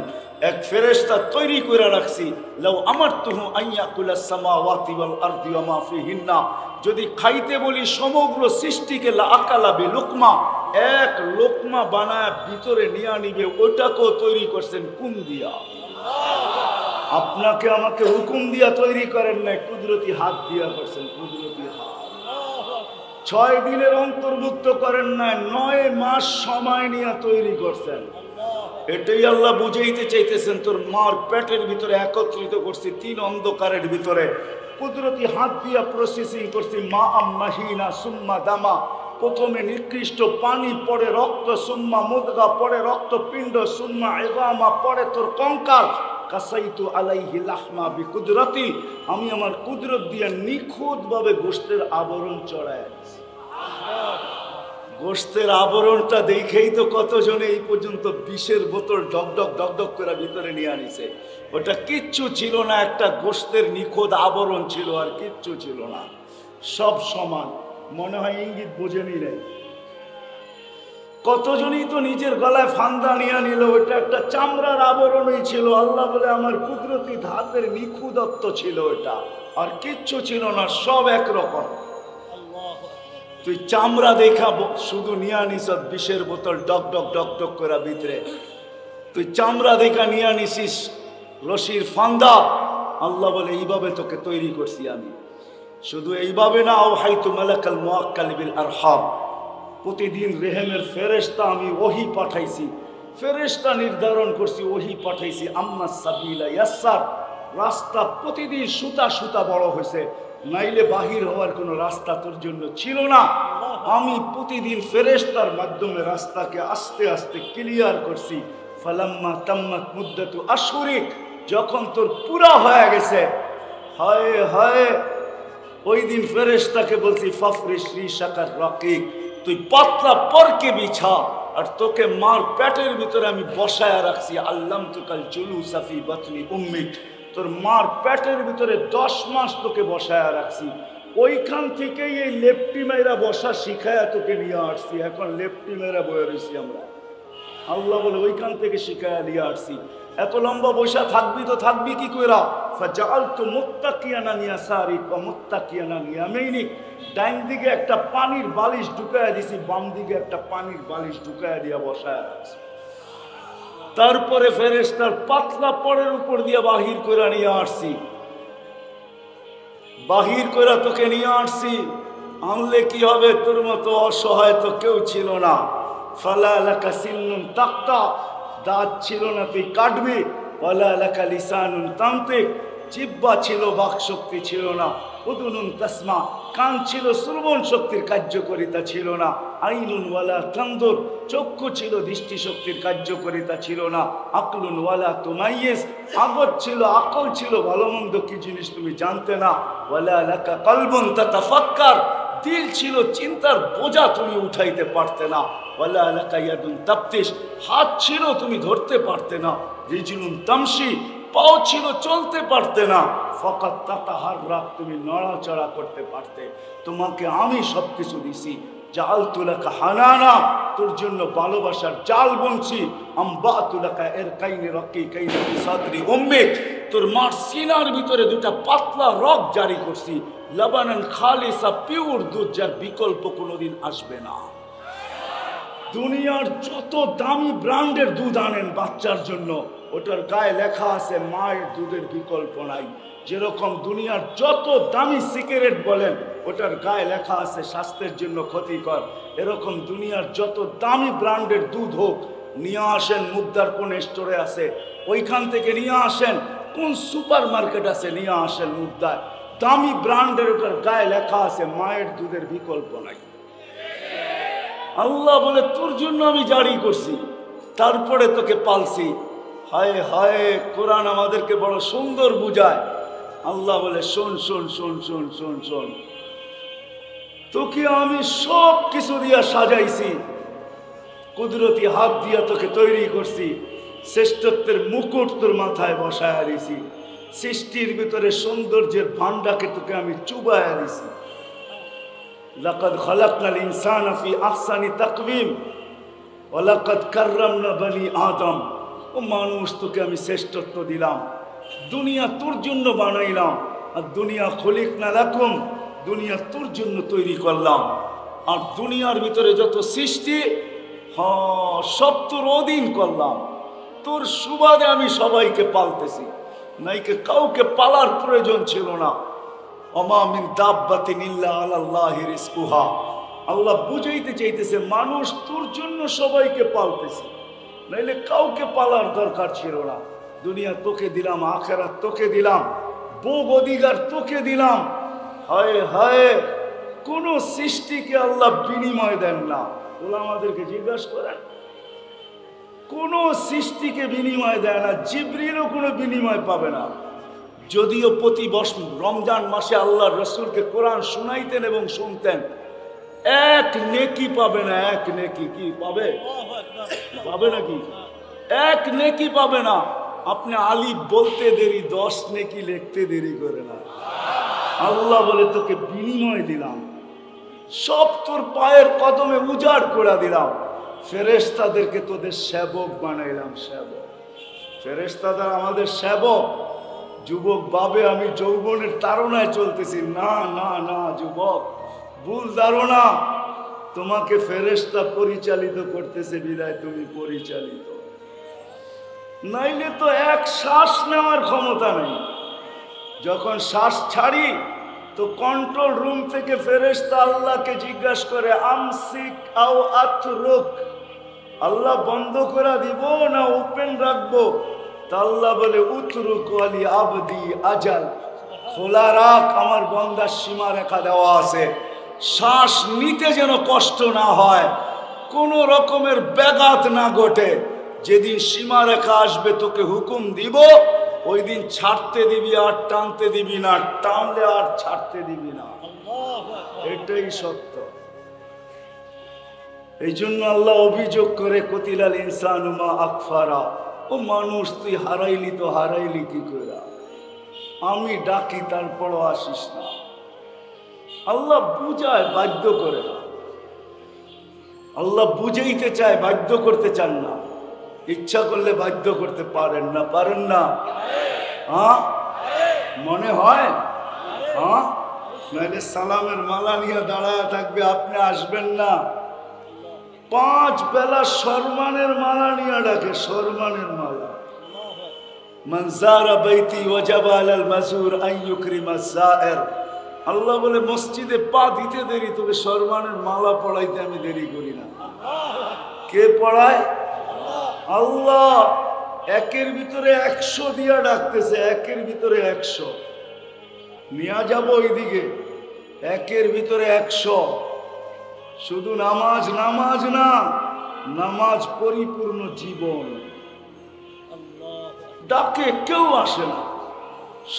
এক ফেরেশতা তৈরি করে রাখছি। লাউ আমারতুহু আইয়াকুলাস সামাওয়াতি ওয়াল আরদি ওয়া মা ফিহিন্না, যদি খাইতে বলি সমগ্র সৃষ্টিকে, লা আকালা বিলুকমা, এক লোকমা বানায় ভিতরে নিয়ে নিবে। ওটাকেও তৈরি করছেন কোন দিয়া? আপনাকে আমাকে হুকুম দিয়া তৈরি করেন নাই, কুদরতি হাত দিয়া করছেন। কুদরতি হাত 6 দিনের অন্তর্ভুক্ত করেন নাই, 9 মাস সময় নিয়ে তৈরি করছেন। এটাই আল্লাহ বুঝাইতে চাইতেছেন, তোর মার পেটের ভিতরে একত্রিত করছি 3 অন্ধকারের ভিতরে। কুদরতি হাত দিয়া প্রসেসিং করছি। মা আম্মাহিনা সুম্মা দামা, প্রথমে নিকৃষ্ট পানি, পরে রক্ত, সুম্মা মুদগা, পরে রক্তপিণ্ড, সুম্মা ইগামা, পরে তোর কঙ্কাল। কাসাইতু আলাইহি লাহমা বিকুদরতি, আমি আমার কুদরত দিয়ে নিখুঁতভাবে গোশতের আবরণ চড়ায়। গোশতের আবরণটা দেখেই তো কতজনে এই পর্যন্ত বিষের বোতল ডকডক ডকডক করে ভিতরে নিয়ে আনিছে। ওটা কিচ্ছু ছিল না, একটা গোশতের নিখুঁত আবরণ ছিল, আর কিচ্ছু ছিল না। সব সমান। মনে হয় ইঙ্গিত বোঝেনি রে। কতজনই তো নিজের গলায় ফান্দা নিয়ে নিল, ওটা একটা চামড়ার আবরণই ছিল। আল্লাহ বলে আমার কুদরতি হাতের নিখুঁতত্ব ছিল ওটা, আর কিচ্ছু ছিল না, সব একরকম। তুই চামড়া দেখাবো শুধু নিয়ে আনিস বিষের বোতল ডক ডক ডক ডক করে ভিতরে। তুই চামড়া দেখা নিয়ে আনিসিস রশির ফান্দা। আল্লাহ বলে এইভাবে তোকে তৈরি করছি আমি। শুধু এইভাবে না, আওহাইতু মালাকাল মুআক্কাল বিল আরহাম, প্রতিদিন রেহেমের ফেরেশতা আমি ওহী পাঠাইছি। ফেরেশতা নির্ধারণ করছি, ওহী পাঠাইছি। আম্মা সাবিলা ইয়াসসার, রাস্তা প্রতিদিন সুতা সুতা বড় হয়েছে, নাইলে বাহির হওয়ার কোনো রাস্তা তোর জন্য ছিল না। আমি প্রতিদিন ফেরেশতার মাধ্যমে রাস্তাকে আস্তে আস্তে ক্লিয়ার করছি। ফালাম্মা তাম্মাত মুদ্দাতু আশহুরিক, যখন তোর পুরা হয়ে গেছে, হায় হায়, ওই দিন ফেরেশতাকে বলছি ফাফরিশ রিশাকার রাকিক, তুই পাতলা পরকে বিছা, আর তোকে মার পেটের ভিতরে আমি বসায়া রাখছি। আল্লামতুকাল জুলুসা ফি বাতনি উম্মিক, তোর মার পেটের ভিতরে 10 মাস তোকে বসায়া রাখছি। ওইখান থেকেই এই লেপটি মেয়েরা বসা শিখায়া তোকে নিয়ে আসছি। এখন লেপটি মেয়েরা বয়ে রয়েছি আমরা। আল্লাহ বলে ওইখান থেকে শিখায়া নিয়ে আসছি। এত লম্বা বসা থাকবি তো থাকবি কি কইরা? ফাজাআলতু মুত্তাকিয়ানা ইয়াসারিক ওয়া মুত্তাকিয়ানা ইয়ামিনিক, ডাইন দিকে একটা পানির বালিশ ঢুকায়া দিছি, বাম দিকে একটা পানির বালিশ ঢুকায়া দিয়া বসায়া রাখছি। তারপরে ফেরেশতার পাতলা পরের উপর দিয়া বাহির কইরা নিয়ে আসছি। বাহির কইরা তোকে নিয়ে আসছি। আনলে কি হবে? তোর মতো অসহায় তো কেউ ছিল না। ফালা লাকা সিন্নুন তাক্তা, দাঁত ছিল না তুই কাটবি। ওয়ালা লাকা লিসানুন তানতিক, জিহ্বা ছিল, বাক শক্তি ছিল না। উদুনুন তাসমা, কান ছিল, শ্রবণ শক্তির কার্যকারিতা ছিল না। আইনুন ওয়ালা তানদুর, চক্ষু ছিল, দৃষ্টি শক্তির কার্যকারিতা ছিল না। আকলুন ওয়ালা তুমাইয়িজ, আগর ছিল, আকল ছিল, ভালো মন্দ কি জিনিস তুমি জানতে না। ওয়ালা লাকা কলবুন তাতাফাক্কার, দিল ছিল, চিন্তার বোঝা তুমি উঠাইতে পারতে না। ওয়ালা লাকা ইয়াদুন তাফতিশ, হাত ছিল, তুমি ধরতে পারতে না। রিজলুন তামশি, পাও ছিল, চলতে পারতে না। ফাকাত তাতাহাররাক, তুমি নড়াচড়া করতে পারতে। তোমাকে আমি সবকিছু দিছি। জাআলতু লাকা হানানা, তোর জন্য ভালোবাসার জাল বুনছি। আম্বাতু লাকা ইরকাইনি রাকিকাইনি ফি সাদরি উম্মিক, তোর মার সিনার ভিতরে দুটা পাতলা রগ জারি করছি। লাবানান খালিসা, পিওর দুধ, যার বিকল্প কোনোদিন আসবে না। দুনিয়ার যত দামি ব্র্যান্ডের দুধ আনেন বাচ্চার জন্য, ওটার গায়ে লেখা আছে মায়ের দুধের বিকল্প নাই। যেরকম দুনিয়ার যত দামি সিগারেট বলেন, ওটার গায়ে লেখা আছে স্বাস্থ্যের জন্য ক্ষতিকর। এরকম দুনিয়ার যত দামি ব্র্যান্ডের দুধ হোক, নিয়ে আসেন মুদ্রার কোন স্টোরে আছে, ওইখান থেকে নিয়ে আসেন, কোন সুপার মার্কেট আছে, নিয়ে আসেন মুদ্রায়, দামি ব্র্যান্ডের, ওটার গায়ে লেখা আছে মায়ের দুধের বিকল্প নাই। আল্লাহ বলে তোর জন্য আমি জারি করছি, তারপরে তোকে পালছি। হায় হায়, কোরআন আমাদেরকে বড় সুন্দর বুঝায়। আল্লাহ বলে শোন শোন শোন শোন শোন শোন, তোকে আমি সব কিছু দিয়া সাজাইছি, কুদরতি হাত দিয়া তোকে তৈরি করছি, শ্রেষ্ঠত্বের মুকুট তোর মাথায় বসায় দিছি, সৃষ্টির ভিতরে সৌন্দর্যের ভান্ডাকে তোকে আমি চুবাইয়া দিছি। লাকাদ খালাকনাল ইনসানা ফি আহসানি তাকওয়িম ওয়া লাকাদ কাররামনা বনি আদম, ও মানুষ তোকে আমি শ্রেষ্ঠত্ব দিলাম, দুনিয়া তোর জন্য বানাইলাম। আর দুনিয়া খলিকনা লাকুম, দুনিয়া তোর জন্য তৈরি করলাম। আর দুনিয়ার ভিতরে যত সৃষ্টি, হ্যাঁ, সব তোর অধীন করলাম। তোর সুবাদে আমি সবাইকে পালতেছি, নাইকে কাউকে পালার প্রয়োজন ছিল না। ওমা মিন দাব্বাতিন ইল্লা আলাল্লাহি রিজকুহা, আল্লাহ বুঝাইতে চাইতেছে মানুষ তোর জন্য সবাইকে পালতেছে, নাইলে কাউকে পালার দরকার ছিল না। দুনিয়া তোকে দিলাম, আখিরাত তোকে দিলাম, ভোগ অধিকার তোকে দিলাম। হায় হায়, কোন সৃষ্টিকে আল্লাহ বিনিময় দেন না। ওরা আমাদেরকে জিজ্ঞাসা করেন, কোন সৃষ্টিকে বিনিময় দেয় না। জিবরিলও কোনো বিনিময় পাবে না। যদিও প্রতি বছর রমজান মাসে আল্লাহ রসুলকে কোরআন শুনাইতেন এবং শুনতেন, এক নেকি পাবে না। এক নেকি কি পাবে? পাবে নাকি? এক নেকি পাবে না। আপনি আলিফ বলতে দেরি, 10 নেকি লিখতে দেরি করে না। আল্লাহ বলে তোকে বিনিময় দিলাম, সব তোর পায়ের কদমে উজাড় করে দিলাম। ফেরেশতাদেরকে তোদের সেবক বানাইলাম। সেবক, ফেরেশতাদের আমাদের সেবক। যুবক ভাবে আমি যৌবনের তাড়নায় চলতেছি। না না না যুবক, ভুল ধারণা। তোমাকে ফেরেশতা পরিচালিত করতেছে বিদায় তুমি পরিচালিত, নাইলে তো এক শ্বাস নেওয়ার ক্ষমতা নেই। যখন শ্বাস ছাড়ি তো কন্ট্রোল রুম থেকে ফেরেশতা আল্লাহকে জিজ্ঞাসা করে আমসিক আও আতরুক, আল্লাহ বন্ধ করে দিব না ওপেন রাখবো? তা আল্লাহ বলে উতরুক ওয়ালি আবদি আজাল, খোলা রাখ, আমার বন্দার সীমা রেখা দেওয়া আছে। শ্বাস নিতে যেন কষ্ট না হয়, কোনো রকমের ব্যাঘাত না ঘটে। যেদিন সীমা রেখা আসবে তোকে হুকুম দিব, ওই দিন ছাড়তে দিবি আর টানতে দিবি না, টানলে আর ছাড়তে দিবি না। এটাই সত্য। এই জন্য আল্লাহ অভিযোগ করে কতিলাল ইনসানু মা আকফারা, ও মানুষ তুই হারাইলি তো হারাইলি কি করে? আমি ডাকি তারপরও আসিস না। আল্লাহ বুঝায়, বাধ্য করে না। আল্লাহ বুঝাইতে চায়, বাধ্য করতে চান না। ইচ্ছা করলে বাধ্য করতে পারেন না, পারেন না? হ্যাঁ মনে হয়? হ্যাঁ নাহলে সালামের মালা নিয়ে দাঁড়ায় থাকবে, আপনি আসবেন না। 5 বেলা সম্মানের মালা নিয়ে ডাকে, সম্মানের মালা। মান যারা বাইতি ওয়াজাবা আলাল মাযুর আন ইউকরিমা যায়ের। আল্লাহ বলে মসজিদে পা দিতে দেরি, তবে সম্মানের মালা পড়াইতে আমি দেরি করি না। কে পড়ায়? আল্লাহ। একের ভিতরে 100 দিয়া ডাকতেছে, একের ভিতরে 100 নিয়ে যাব ওইদিকে। একের ভিতরে 100। শুধু নামাজ, নামাজ না, নামাজ পরিপূর্ণ জীবন। ডাকে কেউ আসে না,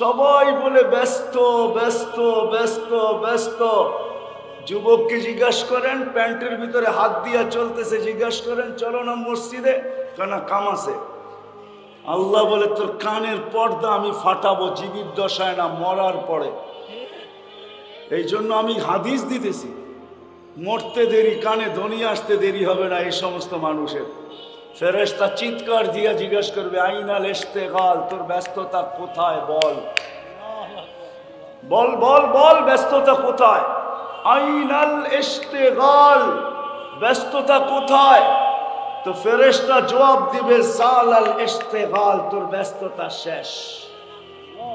সবাই বলে ব্যস্ত ব্যস্ত ব্যস্ত ব্যস্ত। যুবককে জিজ্ঞাসা করেন, প্যান্টের ভিতরে হাত দিয়া চলতেছে, জিজ্ঞাসা করেন চলো না মসজিদে, কেন কাম আছে? আল্লাহ বলে তোর কানের পর্দা আমি ফাটাবো, জীবিত দশায় না, মরার পরে। এই জন্য আমি হাদিস দিতেছি, মরতে দেরি, কানে ধ্বনি আসতে দেরি হবে না এই সমস্ত মানুষের। ফেরেশতা চিৎকার দিয়া জিজ্ঞাসা করবে, আইনাল ইশতেগাল, তোর ব্যস্ততা কোথায় বল, বল বল বল, ব্যস্ততা কোথায়? আইনাল ইশতেগাল, ব্যস্ততা কোথায়? তো ফেরেশতা জবাব দিবে, জালাল ইশতেগাল, তোর ব্যস্ততা শেষ।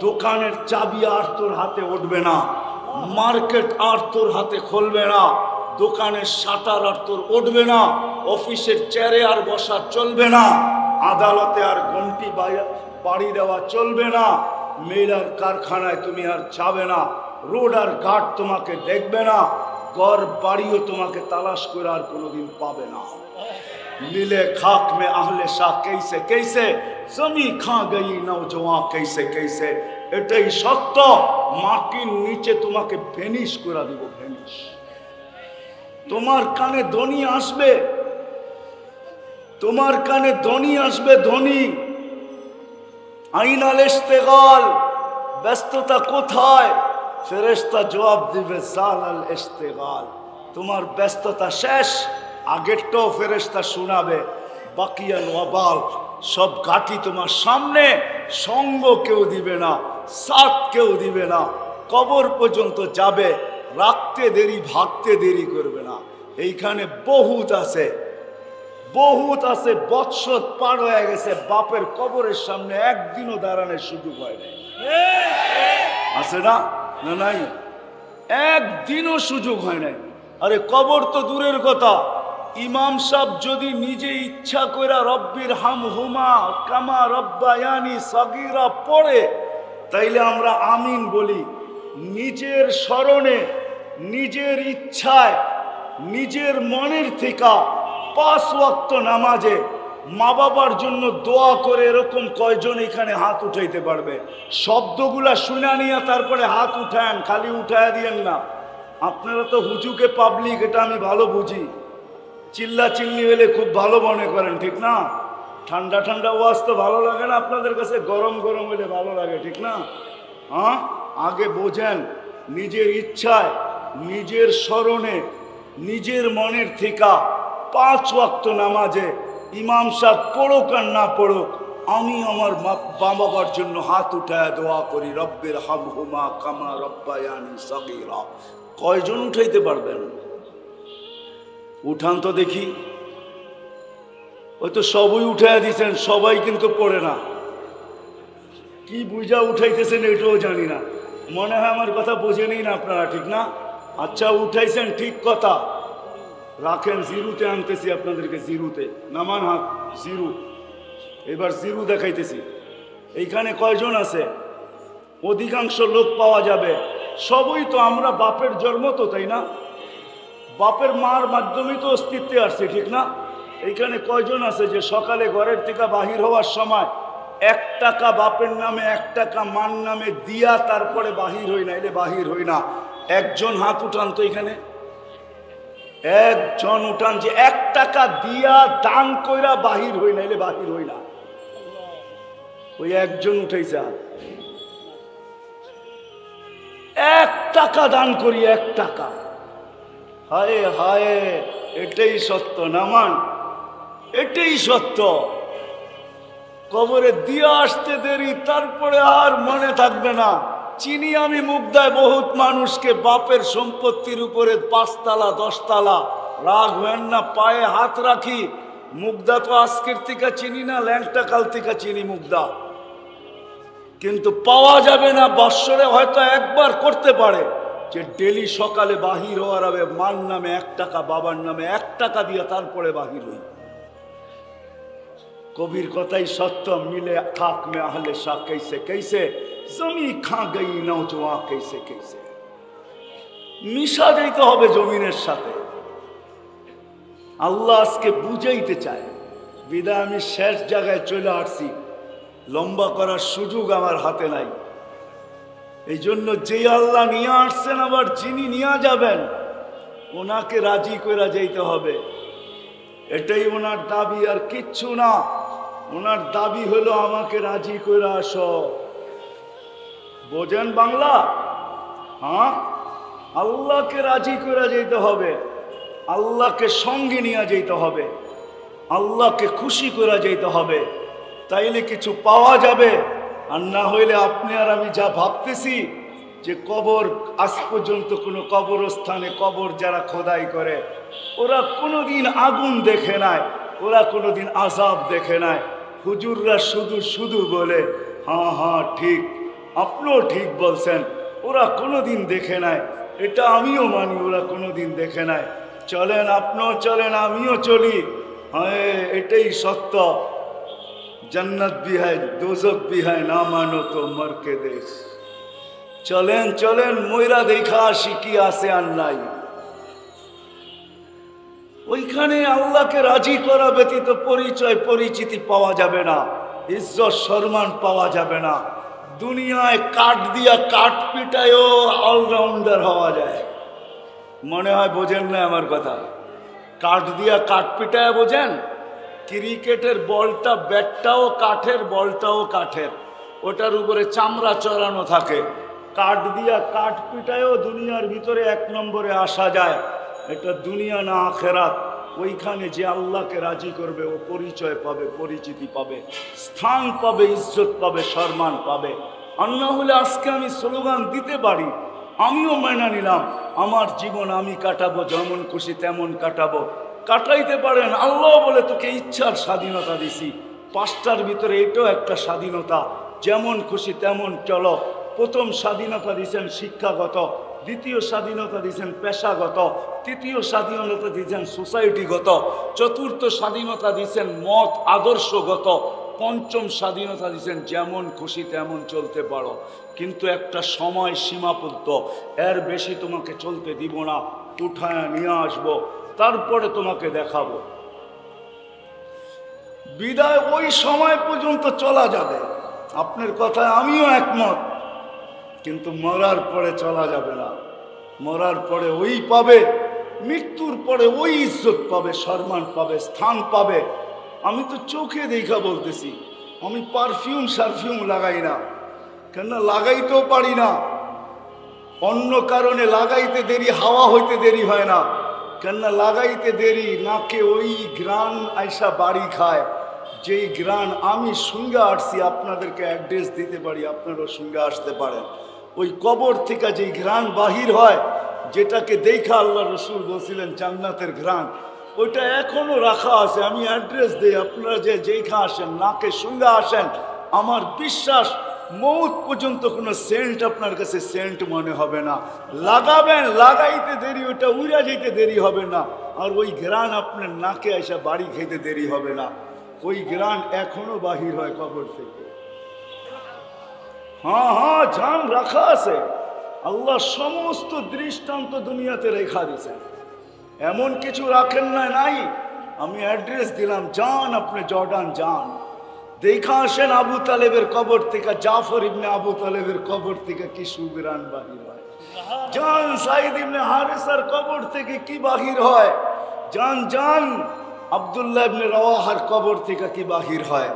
দোকানের চাবি আর তোর হাতে উঠবে না, মার্কেট আর তোর হাতে খুলবে না, দোকানের শাটার আর তোর উঠবে না, অফিসের চেয়ারে আর বসা চলবে না, আদালতে আর ঘন্টি বাড়ি দেওয়া চলবে না, মেলার কারখানায় তুমি আর যাবে না, রোড আর ঘাট তোমাকে দেখবে না, ঘর বাড়িও তোমাকে তালাশ করে আর কোনোদিন পাবে না। मिले खाक में आहले शाह कैसे कैसे, जमी खा गई नौजवान कैसे कैसे। এটাই সত্য। মাটির নিচে তোমাকে ভেনিশ করে দিব, ভেনিশ। তোমার কানে ধ্বনি আসবে, তোমার কানে ধ্বনি আসবে, ধ্বনি। আইনাল ইশতেগাল, ব্যস্ততা কোথায়? ফেরেশতা জবাব দিবে, জালাল ইশতেগাল, তোমার ব্যস্ততা শেষ। আগেরটাও ফেরেশতা শোনাবে, বাকিয়াল ওয়াবাল, সব ঘাটি তোমার সামনে, সঙ্গ কেউ দিবে না, সাথ কেউ দিবে না, কবর পর্যন্ত যাবে, রাখতে দেরি, ভাগতে দেরি করবে না। এইখানে বহুত আছে, বহুত আছে, বৎসর পার হয়ে গেছে, বাপের কবরের সামনে একদিনও দাঁড়ানোর সুযোগ হয় নাই। আছে না? না নাই, একদিনও সুযোগ হয় নাই। আরে কবর তো দূরের কথা, ইমাম সাহেব যদি নিজে ইচ্ছা করে রব্বির হামহুমা কামা রব্বায়ানি সগীরা পড়ে, তাইলে আমরা আমিন বলি। নিজের স্মরণে, নিজের ইচ্ছায়, নিজের মনের থেকে 5 ওয়াক্ত নামাজে মা বাবার জন্য দোয়া করে, এরকম কয়জন এখানে হাত উঠাইতে পারবে? শব্দগুলা শুনা নিয়ে তারপরে হাত উঠান, খালি উঠায় দিয়েন না। আপনারা তো হুজুকে পাবলিক, এটা আমি ভালো বুঝি, চিল্লা চিল্লি হলে খুব ভালো মনে করেন, ঠিক না? ঠান্ডা ঠান্ডা ওয়াজ তো ভালো লাগে না আপনাদের কাছে, গরম গরম হলে ভালো লাগে, ঠিক না? হ্যাঁ, আগে বোঝেন, নিজের ইচ্ছায়, নিজের স্মরণে, নিজের মনের থেকে 5 ওয়াক্ত নামাজে ইমাম সাহেব পড়ুক আর না পড়ুক, আমি আমার মা বাবার জন্য হাত উঠায় দোয়া করি, রব্বির হামহুমা কামা রব্বায়ানি সগীরা। কয়জন উঠাইতে পারবেন? উঠান তো দেখি। ওই তো সবই উঠাইয়া দিচ্ছেন, সবাই কিন্তু পড়ে না। কি বুঝা উঠাইতেছেন এটাও জানি না, মনে হয় আমার কথা বোঝেনই না আপনারা, ঠিক না? আচ্ছা উঠাইছেন, ঠিক কথা, রাখেন। জিরুতে আনতেছি আপনাদেরকে, জিরুতে নামান হাত, জিরু। এবার জিরু দেখাইতেছি। এইখানে কয়জন আছে? অধিকাংশ লোক পাওয়া যাবে, সবই তো আমরা বাপের জন্ম তো, তাই না? বাপের মার মাধ্যমেই তো অস্তিত্বে আসছে, ঠিক না? এইখানে কয়জন আছে যে সকালে ঘরের থেকে বাহির হওয়ার সময় 1 টাকা বাপের নামে 1 টাকা মার নামে দিয়া তারপরে বাহির হই না? এলে বাহির হই না। একজন হাত উঠান তো, এখানে একজন উঠান যে 1 টাকা দিয়া দান কইরা বাহির হই না? এলে বাহির হই না। ওই একজন উঠাইছে হাত। 1 টাকা দান করি, 1 টাকা। হায় হায়, এটাই সত্য নামান, এটাই সত্য। কবরে দিয়ে আসতে দেরি, তারপরে আর মনে থাকবে না। চিনি আমি মুগদায় বহুত মানুষকে, বাপের সম্পত্তির উপরে 5 তালা 10 তালা, রাগ হেন না, পায়ে হাত রাখি। মুগদা তো আজকের থেকে চিনি না, ল্যাংটা কাল থেকে চিনি মুগদা, কিন্তু পাওয়া যাবে না। বৎসরে হয়তো একবার করতে পারে যে ডেলি সকালে বাহির হওয়ার হবে, মার নামে 1 টাকা, বাবার নামে 1 টাকা দিয়ে তারপরে বাহির হই। কবির কথাই সত্য, মিলে খাক মে আহলে শাহ कैसे कैसे, জমি খা গই নওজওয়ান कैसे कैसे। মিশা দিতে হবে জমিনের সাথে। আল্লাহ আজকে বুঝাইতে চায়। বিদায় আমি শেষ জায়গায় চলে আসছি, লম্বা করার সুযোগ আমার হাতে নাই। এই জন্য যে আল্লাহ নিয়ে আসছেন, আবার যিনি নিয়ে যাবেন, ওনাকে রাজি করে যাইতে হবে। এটাই ওনার দাবি, আর কিচ্ছু না। ওনার দাবি হলো আমাকে রাজি করে আসো। বোঝেন বাংলা? হ্যাঁ, আল্লাহকে রাজি করে যেতে হবে, আল্লাহকে সঙ্গে নিয়ে যেতে হবে, আল্লাহকে খুশি করে যেতে হবে। তাইলে কিছু পাওয়া যাবে। আর না হইলে আপনি আর আমি যা ভাবতেছি যে কবর, আজ পর্যন্ত কোনো কবরস্থানে কবর যারা খোদাই করে, ওরা কোনোদিন আগুন দেখে নাই, ওরা কোনোদিন আযাব দেখে নাই। হুজুররা শুধু শুধু বলে হ্যাঁ হ্যাঁ ঠিক, আপনিও ঠিক বলছেন, ওরা কোনোদিন দেখে নাই। এটা আমিও মানি, ওরা কোনোদিন দেখে নাই। চলেন, আপনিও চলেন, আমিও চলি। হ্যাঁ, এটাই সত্য। जन्नत भी है दोजख भी है, ना मानो तो मर के देश। चलें चलें, মইরা দেখা আসি কি আছে আর নাই। ওইখানে আল্লাহকে রাজি করা ব্যতীত পরিচয় পরিচিতি পাওয়া যাবে না, ইজ্জত সম্মান পাওয়া যাবে না। দুনিয়ায় কাঠ দিয়া কাঠ পিটায়ও অলরাউন্ডার হওয়া যায়। মনে হয় বোঝেন না আমার কথা। কাঠ দিয়া কাঠ পিটায় বোঝেন? ক্রিকেটের বলটা, ব্যাটটাও কাঠের, বলটাও কাঠের, ওটার উপরে চামড়া চড়ানো থাকে। কাঠ দিয়া কাঠ পিটায়ও দুনিয়ার ভিতরে 1 নম্বরে আসা যায়। এটা দুনিয়া না আখেরাত। ওইখানে যে আল্লাহকে রাজি করবে, ও পরিচয় পাবে, পরিচিতি পাবে, স্থান পাবে, ইজ্জত পাবে, সম্মান পাবে। আর না হলে আজকে আমি স্লোগান দিতে পারি, আমিও মেনে নিলাম, আমার জীবন আমি কাটাবো, যেমন খুশি তেমন কাটাবো। কাটাইতে পারেন, আল্লাহ বলে তোকে ইচ্ছার স্বাধীনতা দিছি। 5টার ভিতরে এটাও একটা স্বাধীনতা, যেমন খুশি তেমন চলো। প্রথম স্বাধীনতা দিয়েছেন শিক্ষাগত, দ্বিতীয় স্বাধীনতা দিয়েছেন পেশাগত, তৃতীয় স্বাধীনতা দিয়েছেন সোসাইটিগত, চতুর্থ স্বাধীনতা দিয়েছেন মত আদর্শগত, পঞ্চম স্বাধীনতা দিয়েছেন যেমন খুশি তেমন চলতে পারো, কিন্তু একটা সময় সীমাবদ্ধ, এর বেশি তোমাকে চলতে দিব না, উঠায় নিয়ে আসবো, তারপরে তোমাকে দেখাবো। বিদায় ওই সময় পর্যন্ত চলা যাবে, আপনার কথায় আমিও একমত, কিন্তু মরার পরে চলা যাবে না। মরার পরে ওই পাবে, মৃত্যুর পরে ওই ইজ্জত পাবে, সম্মান পাবে, স্থান পাবে। আমি তো চোখে দেখা বলতেছি, আমি পারফিউম সারফিউম লাগাই না, কেন লাগাইতেও পারি না। অন্য কারণে লাগাইতে দেরি, হাওয়া হইতে দেরি হয় না, কেন লাগাইতে দেরি, নাকে ওই গ্রান আইসা বাড়ি খায়, যেই গ্রান আমি সঙ্গে আসছি, আপনাদেরকে অ্যাড্রেস দিতে পারি, আপনারাও সঙ্গে আসতে পারেন। ওই কবর থেকে যেই ঘ্রাণ বাহির হয়, যেটাকে দেখা আল্লাহ রসুল বলছিলেন জান্নাতের ঘ্রাণ, ওইটা এখনো রাখা আছে। আমি অ্যাড্রেস দিই, আপনারা যে যেইখানে আসেন, নাকে সঙ্গে আসেন, আমার বিশ্বাস মৌত পর্যন্ত কোনো সেন্ট আপনার কাছে সেন্ট মনে হবে না। লাগাবেন, লাগাইতে দেরি, ওইটা উড়া যেতে দেরি হবে না, আর ওই ঘ্রাণ আপনার নাকে এসে বাড়ি খেতে দেরি হবে না। ওই ঘ্রাণ এখনো বাহির হয় কবর থেকে। হ্যাঁ হ্যাঁ, জান রাখা আছে। আল্লাহ সমস্ত দৃষ্টান্ত দুনিয়াতে রেখা দিয়েছেন, এমন কিছু রাখেন না নাই আমি অ্যাড্রেস দিলাম, যান আপনি জর্ডান যান, দেখা আসেন আবু তালেবের কবর থেকে, জাফর ইবনে আবু তালেবের কবর থেকে কি সুবিরান বাহির হয়। যান সাইদ ইবনে হারিসার কবর থেকে কি বাহির হয়। যান যান আব্দুল্লাহ ইবনে রওয়াহার কবর থেকে কি বাহির হয়।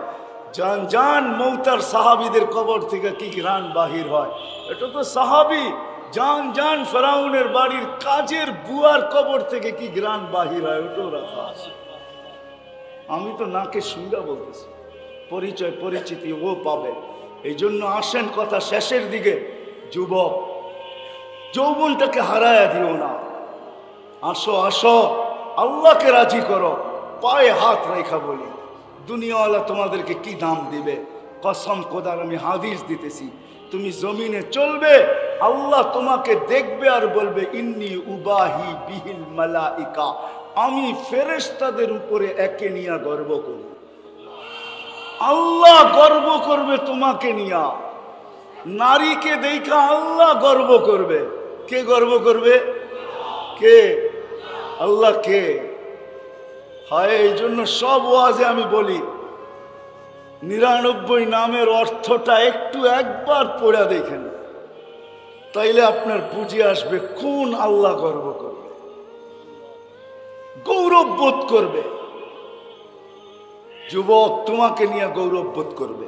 যান যান মৌতার সাহাবীদের কবর থেকে কি ঘ্রাণ বাহির হয়। এটা তো সাহাবী। যান যান ফেরাউনের বাড়ির কাজের বুয়ার কবর থেকে কি ঘ্রাণ বাহির হয়, ওটাও রাখা আছে। আমি তো নাকে শুনরা বলতেছি, পরিচয় পরিচিতি ও পাবে। এই জন্য আসেন কথা শেষের দিকে, যুবক যৌবনটাকে হারায়া দিও না। আসো আসো, আল্লাহকে রাজি করো, পায়ে হাত রেখা বলি, দুনিয়াওয়ালা তোমাদেরকে কি দাম দিবে। কসম খোদার আমি হাদিস দিতেছি, তুমি জমিনে চলবে, আল্লাহ তোমাকে দেখবে আর বলবে ইন্নী উবাহি বিহিল মালাইকা, আমি ফেরেশতাদের উপরে একে নিয়ে গর্ব করি। আল্লাহ গর্ব করবে তোমাকে নিয়া। নারীকে দেখা আল্লাহ গর্ব করবে। কে গর্ব করবে? কে? আল্লাহ। কে? হয় এই জন্য সব ওয়াজে আমি বলি 99 নামের অর্থটা একটু একবার পড়ে দেখেন, তাইলে আপনার বুঝে আসবে কোন আল্লাহ গর্ব করবে, গৌরব বোধ করবে। যুবক তোমাকে নিয়ে গৌরব বোধ করবে।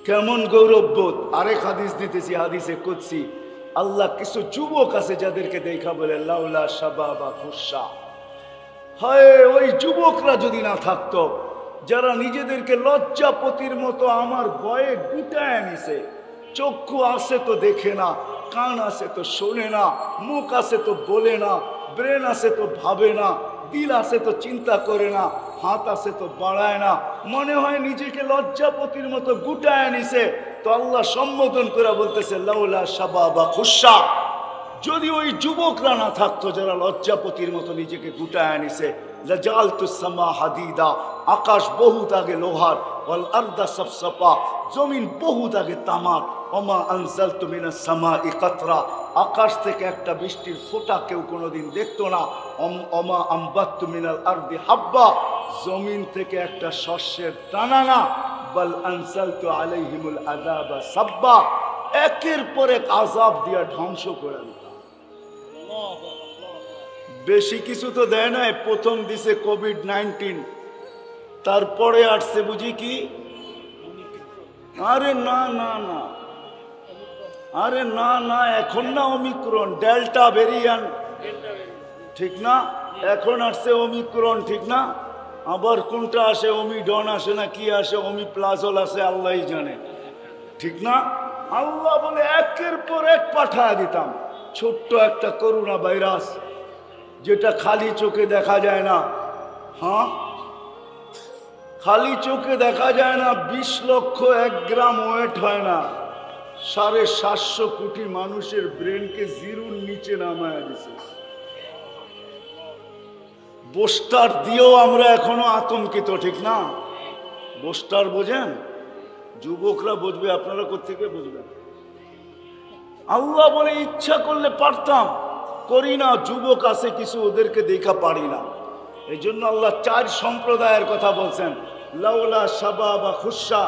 কেমন গৌরব বোধ? আরেক হাদিস দিতেছি, হাদিসে কুদসি, আল্লাহ কিছু যুবক আছে যাদেরকে দেখা বলে লাউলা শাবাবা খুশা, হায় ওই যুবকরা যদি না থাকতো, যারা নিজেদেরকে লজ্জাপতির মতো আমার ভয়ে গুটায় নিছে। চক্ষু আছে তো দেখে না, কান আছে তো শোনে না, মুখ আছে তো বলে না, ব্রেন আছে তো ভাবে না, দিল আছে তো চিন্তা করে না, হাত আছে তো বাড়ায় না, মনে হয় নিজেকে লজ্জাপতির মতো গুটায় নিছে। তো আল্লাহ সম্বোধন করে বলতেছে লাউলা শাবাবা খুশা, যদি ওই যুবকরা না থাকতো যারা লজ্জাপতির মতো নিজেকে গুটায় নিছে, লাজালতুস সামা হাদিদা, আকাশ বহুত আগে লোহার, ওয়াল আরদা সাফসাফা, জমিন বহুত আগে তামার, ওমা আনজালতু মিনাস সামাই কাতরা, আকাশ থেকে একটা বৃষ্টির ফোঁটা কেউ কোনোদিন দেখতো না। ওমা আম্বাততু মিনাল আরদি হাব্বা, জমিন থেকে একটা শস্যের দানা না। বাল আনজালতু আলাইহিমুল আযাবা সাব্বা, একের পর এক আযাব দিয়া ধ্বংস করে দিতাম। বেশি কিছু তো দেয় নাই, প্রথম দিছে কোভিড-19, তারপরে আসছে বুঝি কি, আরে না না না, আরে না না, এখন না ওমিক্রন, ডেল্টা ভেরিয়েন্ট, ঠিক না? এখন আসছে ওমিক্রন, ঠিক না? আবার কোনটা আসে, ওমিডন আসে না কি আসে, ওমিপ্লাজল আসে, আল্লাহই জানে, ঠিক না? আল্লাহ বলে একের পর এক পাঠায় দিতাম। ছোট্ট একটা করোনা ভাইরাস, যেটা খালি চোখে দেখা যায় না। হ্যাঁ, খালি চোখে দেখা যায় না। 20 লক্ষ 1 গ্রাম ওয়েট হয় না। 750 কোটি মানুষের ব্রেনকে জিরোর নিচে নামায় দিছে। বুস্টার দিয়েও আমরা এখনো আতঙ্কিত, ঠিক না? বুস্টার বোঝেন? যুবকরা বুঝবে, আপনারা কোত্থেকে বুঝবেন? আল্লাহ বলে ইচ্ছা করলে পারতাম, করি না। যুবক আছে কিছু, ওদেরকে দেখা পারি না। এই জন্য আল্লাহ 4 সম্প্রদায়ের কথা বলছেন, লাউলা শাবাবা খুশা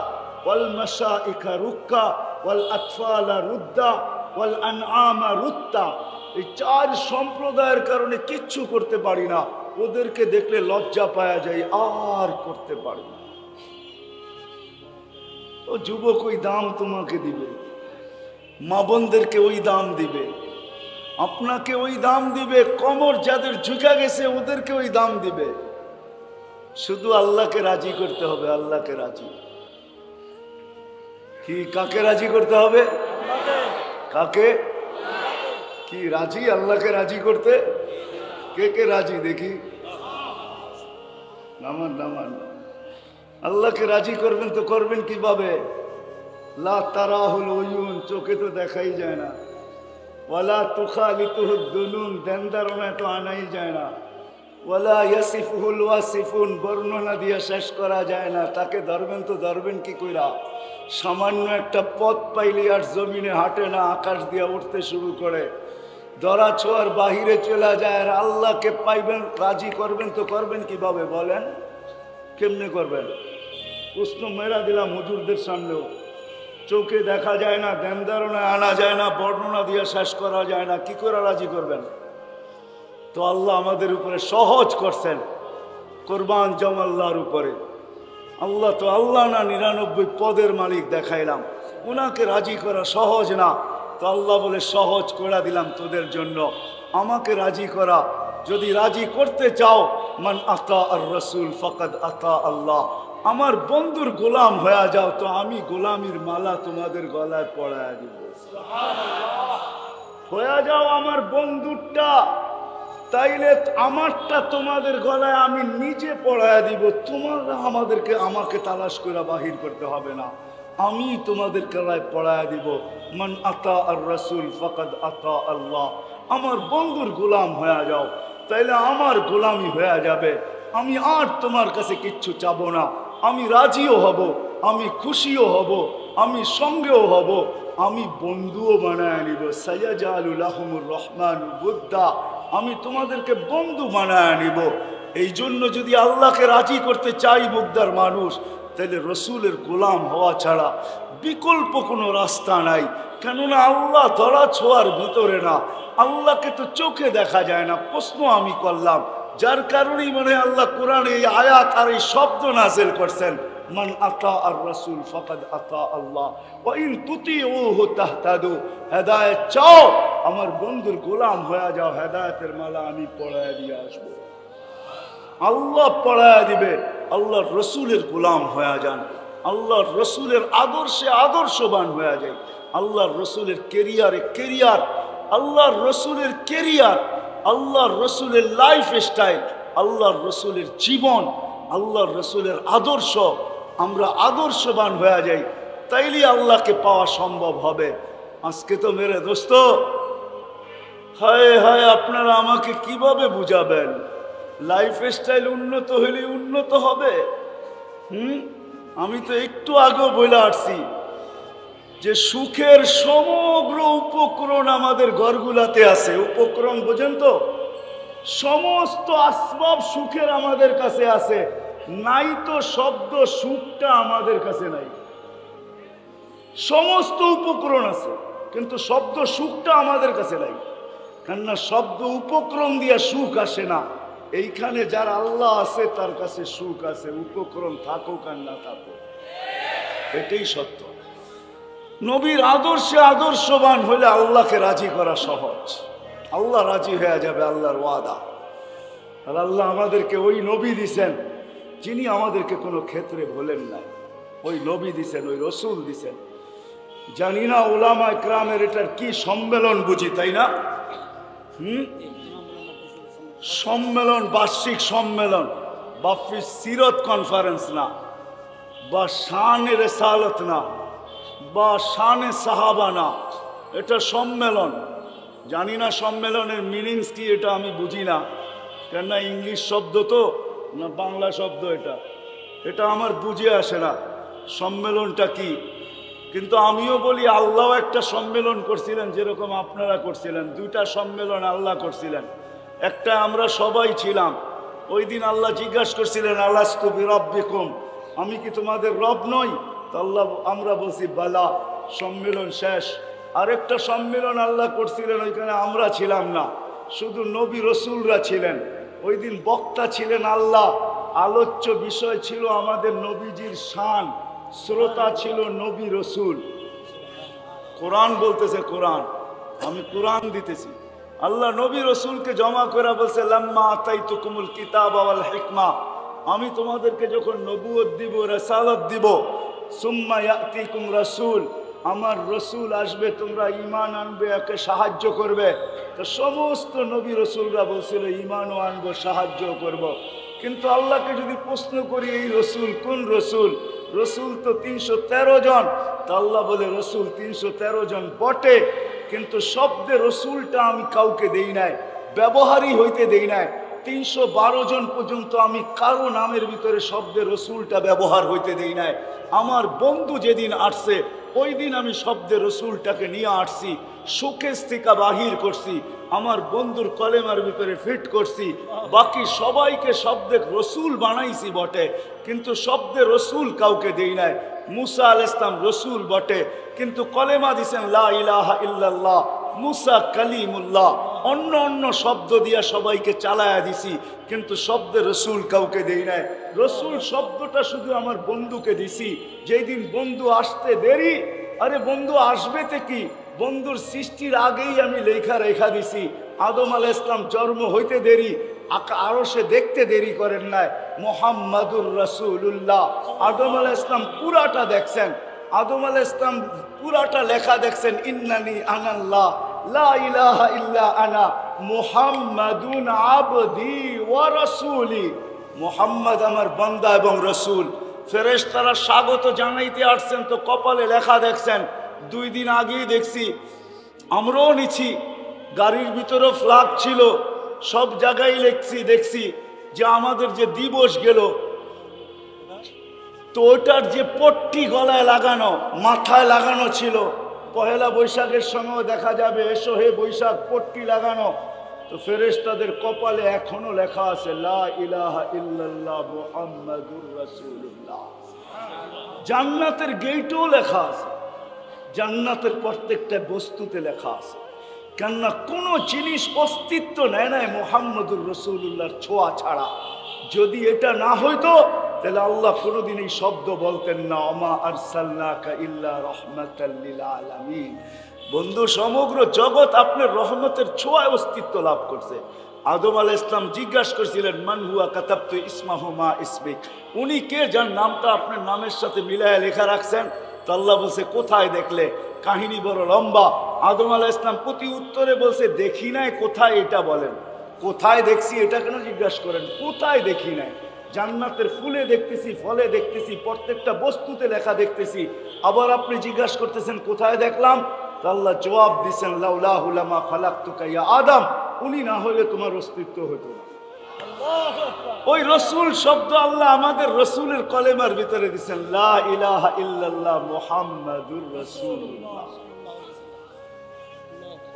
ওয়াল মাশাইখা রুক্কা ওয়াল আতফালা রুদ্দা ওয়াল আনআমা রুত্তা। এই 4 সম্প্রদায়ের কারণে কিচ্ছু করতে পারি না। ওদেরকে দেখলে লজ্জা পাওয়া যায়, আর করতে পারি না। ও যুবক ওই দাম তোমাকে দিবে, মা বোনদেরকে ওই দাম দিবে, আপনাকে ওই দাম দিবে, কোমর যাদের ঝুঁকা গেছে ওদেরকে ওই দাম দিবে। শুধু আল্লাহকে রাজি করতে হবে। আল্লাহকে রাজি কি? কাকে রাজি করতে হবে? কাকে? কি রাজি? আল্লাহকে রাজি করতে কে কে রাজি? দেখি নামান নামান। আল্লাহকে রাজি করবেন তো করবেন কিভাবে? লা তারাহুল উয়ুন, চোখে তো দেখাই যায় না। ওয়ালা তুখালিতুহুদ দুনুন, দেনদারনা তো আনাই যায় না। ওয়ালা ইয়াসিফুহুল ওয়াসিফুন, বর্ণনা দিয়ে শেষ করা যায় না। তাকে ধরবেন তো ধরবেন কি কইরা? সামান্য একটা পথ পাইলে আর জমিনে হাঁটে না, আকাশ দিয়ে উঠতে শুরু করে। ধরা ছোঁয়ার বাহিরে চলে যায়, আর আল্লাহকে পাইবেন, রাজি করবেন তো করবেন কিভাবে বলেন? কেমনে করবেন? প্রশ্ন মেরা দিলাম হুজুরদের সামনেও। চোখে দেখা যায় না, ধ্যান ধারণায় আনা যায় না, বর্ণনা দিয়ে শেষ করা যায় না, কি করে রাজি করবেন? তো আল্লাহ আমাদের উপরে সহজ করছেন, কোরবান যাও আল্লাহর উপরে। আল্লাহ তো আল্লাহ না, 99 পদের মালিক দেখাইলাম, ওনাকে রাজি করা সহজ না। তো আল্লাহ বলে সহজ করে দিলাম তোদের জন্য, আমাকে রাজি করা। যদি রাজি করতে চাও, মান আতা আর রসুল ফকদ আতা আল্লাহ, আমার বন্ধুর গোলাম হয়ে যাও, তো আমি গোলামির মালা তোমাদের গলায় পড়ায় দিব। হয়ে যাও আমার বন্ধুরটা, তাইলে আমারটা তোমাদের গলায় আমি নিজে পড়ায় দিব। তোমরা আমাকে তালাশ করে বাহির করতে হবে না, আমি তোমাদের গলায় পড়ায় দিব। মান আতা আর রসুল ফকদ আতা আল্লাহ, আমার বন্ধুর গোলাম হয়ে যাও, তাইলে আমার গোলামি হয়ে যাবে। আমি আর তোমার কাছে কিচ্ছু চাবো না, আমি রাজিও হব, আমি খুশিও হব, আমি সঙ্গেও হব, আমি বন্ধুও বানায় নিব। সাইয়াজালুল লাহুমুর রহমান বুদ্দা, আমি তোমাদেরকে বন্ধু বানায় নিব। এই জন্য যদি আল্লাহকে রাজি করতে চাই মুগ্ধার মানুষ, তাহলে রসুলের গোলাম হওয়া ছাড়া বিকল্প কোনো রাস্তা নাই। কেননা আল্লাহ ধরা ছোঁয়ার ভিতরে না, আল্লাহকে তো চোখে দেখা যায় না। প্রশ্ন আমি করলাম, যার কারণেই মনে হয় আল্লাহ কোরআনে এই আয়াত আর এই শব্দ নাযিল করছেন, মান আতা আর রাসূল ফাকাদ আতা আল্লাহ ওয়া ইন তুতিউহু তাহতাদু। হেদায়েত চাও, আমার বন্ধুর গোলাম হয়ে যাও, হেদায়েতের মালা আমি পড়ায় দিয়ে আসবো। আল্লাহ পড়ায় দিবে। আল্লাহর রসুলের গোলাম হয়ে যান, আল্লাহর রসুলের আদর্শে আদর্শবান হয়ে যায়, আল্লাহর রসুলের কেরিয়ারে কেরিয়ার, আল্লাহর রসুলের কেরিয়ার, আল্লাহর রসুলের লাইফ স্টাইল, আল্লাহর রসুলের জীবন, আল্লাহর রসুলের আদর্শ, আমরা আদর্শবান হয়ে যাই, তাইলে আল্লাহকে পাওয়া সম্ভব হবে। আজকে তো মেরে দোস্ত, হায় হায়, আপনারা আমাকে কিভাবে বুঝাবেন? লাইফ স্টাইল উন্নত হলে উন্নত হবে? আমি তো একটু আগেও বলে আসছি যে সুখের সমগ্র উপকরণ আমাদের ঘরগুলাতে আছে। উপকরণ বোঝেন তো? সমস্ত আসবাব সুখের আমাদের কাছে আছে, নাই তো শব্দ সুখটা আমাদের কাছে নাই। সমস্ত উপকরণ আছে, কিন্তু শব্দ সুখটা আমাদের কাছে নাই। কেননা শব্দ উপকরণ দিয়ে সুখ আসে না। এইখানে যার আল্লাহ আছে তার কাছে সুখ আছে, উপকরণ থাকুক আর না থাকুক, এটাই সত্য। নবীর আদর্শে আদর্শবান হলে আল্লাহকে রাজি করা সহজ, আল্লাহ রাজি হয়ে যাবে, আল্লাহর ওয়াদা। আর আল্লাহ আমাদেরকে ওই নবী দিছেন যিনি আমাদেরকে কোনো ক্ষেত্রে বলেন নাই, ওই নবী দিছেন, ওই রসুল দিছেন। জানি না উলামা ইকরামের এটার কি সম্মেলন বুঝি, তাই না? সম্মেলন, বার্ষিক সম্মেলন, বাফি সিরত কনফারেন্স না, বা শানে রেসালত না, বা শানে সাহাবা না, এটা সম্মেলন। জানি না সম্মেলনের মিনিংস কি, এটা আমি বুঝি না, কেননা ইংলিশ শব্দ তো না বাংলা শব্দ, এটা আমার বুঝে আসে না সম্মেলনটা কি। কিন্তু আমিও বলি আল্লাহ একটা সম্মেলন করছিলেন, যেরকম আপনারা করছিলেন। দুইটা সম্মেলন আল্লাহ করছিলেন, একটা আমরা সবাই ছিলাম। ওই দিন আল্লাহ জিজ্ঞাসা করছিলেন, আলাস্তু বিরাব্বিকুম, আমি কি তোমাদের রব নই? তো আল্লাহ, আমরা বলছি বালা, সম্মেলন শেষ। আরেকটা সম্মেলন আল্লাহ করছিলেন, ওইখানে আমরা ছিলাম না, শুধু নবী রসুলরা ছিলেন। ওই দিন বক্তা ছিলেন আল্লাহ, আলোচ্য বিষয় ছিল আমাদের নবীজির শান, শ্রোতা ছিল নবী রসুল। কোরআন বলতেছে, কোরআন, আমি কোরআন দিতেছি। আল্লাহ নবী রসুলকে জমা করে বলছে, লাম্মা আতাইতুকুমুল কিতাব ওয়াল হিকমা, আমি তোমাদেরকে যখন নবুয়ত দিব, রিসালাত দিব, সুম্মা ইয়াতিকুম রাসূল, আমার রসুল আসবে, তোমরা ঈমান আনবে, একে সাহায্য করবে। তো সমস্ত নবী রসুলরা বলছিল ঈমানও আনবো, সাহায্য করব। কিন্তু আল্লাহকে যদি প্রশ্ন করি এই রসুল কোন রসুল, রসুল তো 313 জন। তা আল্লাহ বলে রসুল 313 জন বটে, কিন্তু শব্দে রসুলটা আমি কাউকে দেই নাই, ব্যবহারই হইতে দেই নাই। 312 জন পর্যন্ত আমি কারো নামের ভিতরে শব্দে রসুলটা ব্যবহার হইতে দেই নাই। আমার বন্ধু যেদিন আসছে ওই দিন আমি শব্দে রসুলটাকে নিয়ে আসছি, শোকেস থেকে বাহির করছি, আমার বন্ধুর কলেমার ভিতরে ফিট করছি। বাকি সবাইকে শব্দে রসুল বানাইছি বটে, কিন্তু শব্দে রসুল কাউকে দেই নাই। মুসা আলাইহিস সালাম রসুল বটে, কিন্তু কলেমা দিছেন লা ইলাহা ইল্লাল্লাহ, মুসা কালিমুল্লাহ। অন্য অন্য শব্দ দিয়া সবাইকে চালায়া দিছি, কিন্তু শব্দে রসুল কাউকে দেই নাই। রসুল শব্দটা শুধু আমার বন্ধুকে দিছি। যেই দিন বন্ধু আসতে দেরি, আরে বন্ধু আসবে তে কি, বন্ধুর সৃষ্টির আগেই আমি লেখা দিছি। আদম আলাইহিস সালাম জন্ম হইতে দেরি, আরো সে দেখতে দেরি করেন নাই, মুহাম্মাদুর রাসূলুল্লাহ। আদম আলাইহিস সালাম পুরাটা দেখছেন, আদম আলাইহিস সালাম পুরাটা লেখা দেখছেন, ইন্নানি আনাল্লাহ লা ইলাহা ইল্লা আনা মুহাম্মাদুন আবদি ওয়া রাসূলি। মুহাম্মদ আমার বান্দা এবং রসুল। ফেরেশতারা স্বাগত জানাইতে আসছেন, তো কপালে লেখা দেখছেন। 2 দিন আগেই দেখছি, আমরাও নিছি, গাড়ির ভিতরেও ফ্ল্যাগ ছিল, সব জায়গায় দেখছি যে আমাদের যে দিবস গেল, তো ওটার যে পট্টি গলায় লাগানো, মাথায় লাগানো ছিল, পহেলা বৈশাখের সময়ও দেখা যাবে এসো হে বৈশাখ, পট্টি লাগানো। তো ফেরেশতাদের কপালে এখনো লেখা আছে লা ইলাহা ইল্লাল্লাহ মুহাম্মাদুর রাসূলুল্লাহ। জান্নাতের গেটেও লেখা আছে, জান্নাতের প্রত্যেকটা বস্তুতে লেখা আছে। কেননা কোনো জিনিস অস্তিত্ব নেয় নাই মুহাম্মাদুর রাসূলুল্লাহর ছোঁয়া ছাড়া। যদি এটা না হইতো তাহলে আল্লাহ কোনোদিন এই শব্দ বলতেন না, ওমা আরসালনাকা ইল্লা রাহমাতাল লিল আলামিন। বন্ধু, সমগ্র জগৎ আপনার রহমতের ছোঁয়ায় অস্তিত্ব লাভ করছে। আদম আলাইহিস সালাম জিজ্ঞাসা করছিলেন মান হুয়া কাতাবতু ইসমাহু মা ইসমিক, উনি কে যার নামটা আপনার নামের সাথে মিলায়া লেখা রাখছেন? তো আল্লাহ বলছে কোথায় দেখলে? কাহিনী বড় লম্বা। আদম আলাইহিস সালাম প্রতি উত্তরে বলছে দেখি নাই, কোথায় এটা বলেন। কোথায় দেখছি এটা কেন জিজ্ঞাসা করেন? কোথায় দেখি নাই? জান্নাতের ফুলে দেখতেছি, ফলে দেখতেছি, প্রত্যেকটা বস্তুতে লেখা দেখতেছি। আবার আপনি জিজ্ঞাসা করতেছেন কোথায় দেখলাম? তো আল্লাহ জবাব দিচ্ছেন লাউলাহু লামা খালাকতুকা ইয়া আদম, উনি না হলে তোমার অস্তিত্ব হতো না। ওই রসুল শব্দ আল্লাহ আমাদের রসুলের কলেমার ভিতরে দিচ্ছেন লা ইলাহা ইল্লাল্লাহ মুহাম্মাদুর রাসূলুল্লাহ।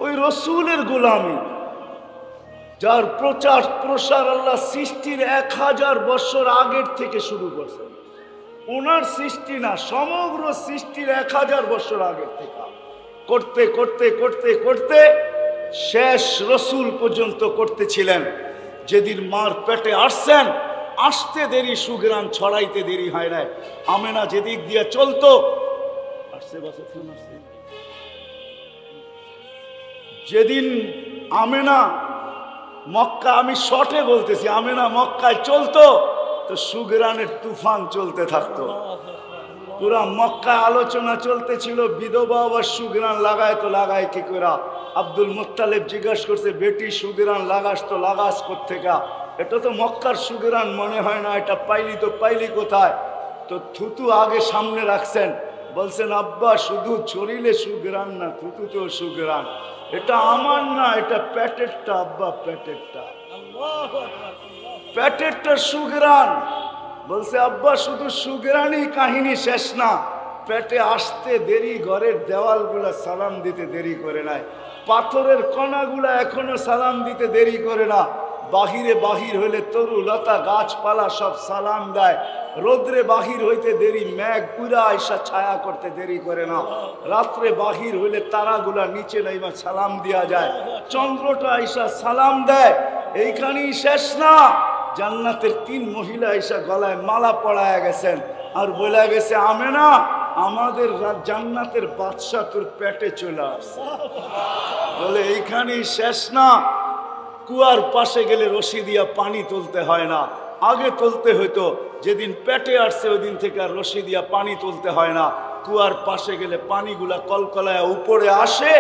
ওই রসুলের গোলামি, যার প্রচার প্রসার আল্লাহ সৃষ্টির 1000 বছর আগের থেকে শুরু করছেন। ওনার সৃষ্টি না, সমগ্র সৃষ্টির 1000 বছর আগের থেকে করতে করতে করতে করতে শেষ রসুল পর্যন্ত করতেছিলেন। যেদিন মার পেটে আসছেন, আসতে দেরি, সুগ্রাণ ছড়াইতে দেরি হয় না। আমেনা যেদিক দিয়ে চলতো, যেদিন আমেনা মক্কা, আমি শর্টে বলতেছি, আমেনা মক্কায় চলতো, তো সুগ্রাণের তুফান চলতে থাকতো। পুরা মক্কায় আলোচনা চলতেছিল, বিধবা আবার সুগ্রাণ লাগায়, তো লাগায় কি করে? আব্দুল মুত্তালিব জিজ্ঞাসা করছে বেটি সুগ্রাণ লাগাস তো লাগাস কোত্থেকা? এটা তো মক্কার সুগ্রাণ মনে হয় না, এটা পাইলি তো পাইলি কোথায়? তো থুতু আগে সামনে রাখছেন, বলছেন আব্বা শুধু শরীরে সুগ্রাণ না, থুতুতেও সুগ্রাণ। এটা আমার না, এটা পেটেরটা আব্বা, পেটেরটা, পেটেরটা সুগ্রাণ। বলছে আব্বা শুধু সুগ্রাণই কাহিনী শেষ না, পেটে আসতে দেরি, ঘরের দেওয়ালগুলা সালাম দিতে দেরি করে নাই, পাথরের কণাগুলা এখনো সালাম দিতে দেরি করে না। বাহিরে বাহির হইলে তরু লতা গাছপালা সব সালাম দেয়। রোদ্রে বাহির হইতে দেরি, মেঘ পুরা আইসা ছায়া করতে দেরি করে না। রাত্রে বাহির হইলে তারাগুলা নিচে নাইবা সালাম দেওয়া যায়, চন্দ্রটা আইসা সালাম দেয়। এইখানেই শেষ না, জান্নাতের 3 মহিলা আইসা গলায় মালা পড়ায় গেছেন, আর বলে গেছে আমেনা আমাদের জান্নাতের বাদশা তোর পেটে চলে আসছে। বলে এইখানেই শেষ না, কুয়ার পাশে গেলে রশি দিয়া পানি তুলতে হয় না, আগে তুলতে হইতো। যেদিন পেটে আসছে ওই দিন থেকে আর রশি দিয়া পানি তুলতে হয় না। কুয়ার পাশে গেলে পানিগুলা কলকলায় উপরে আসে,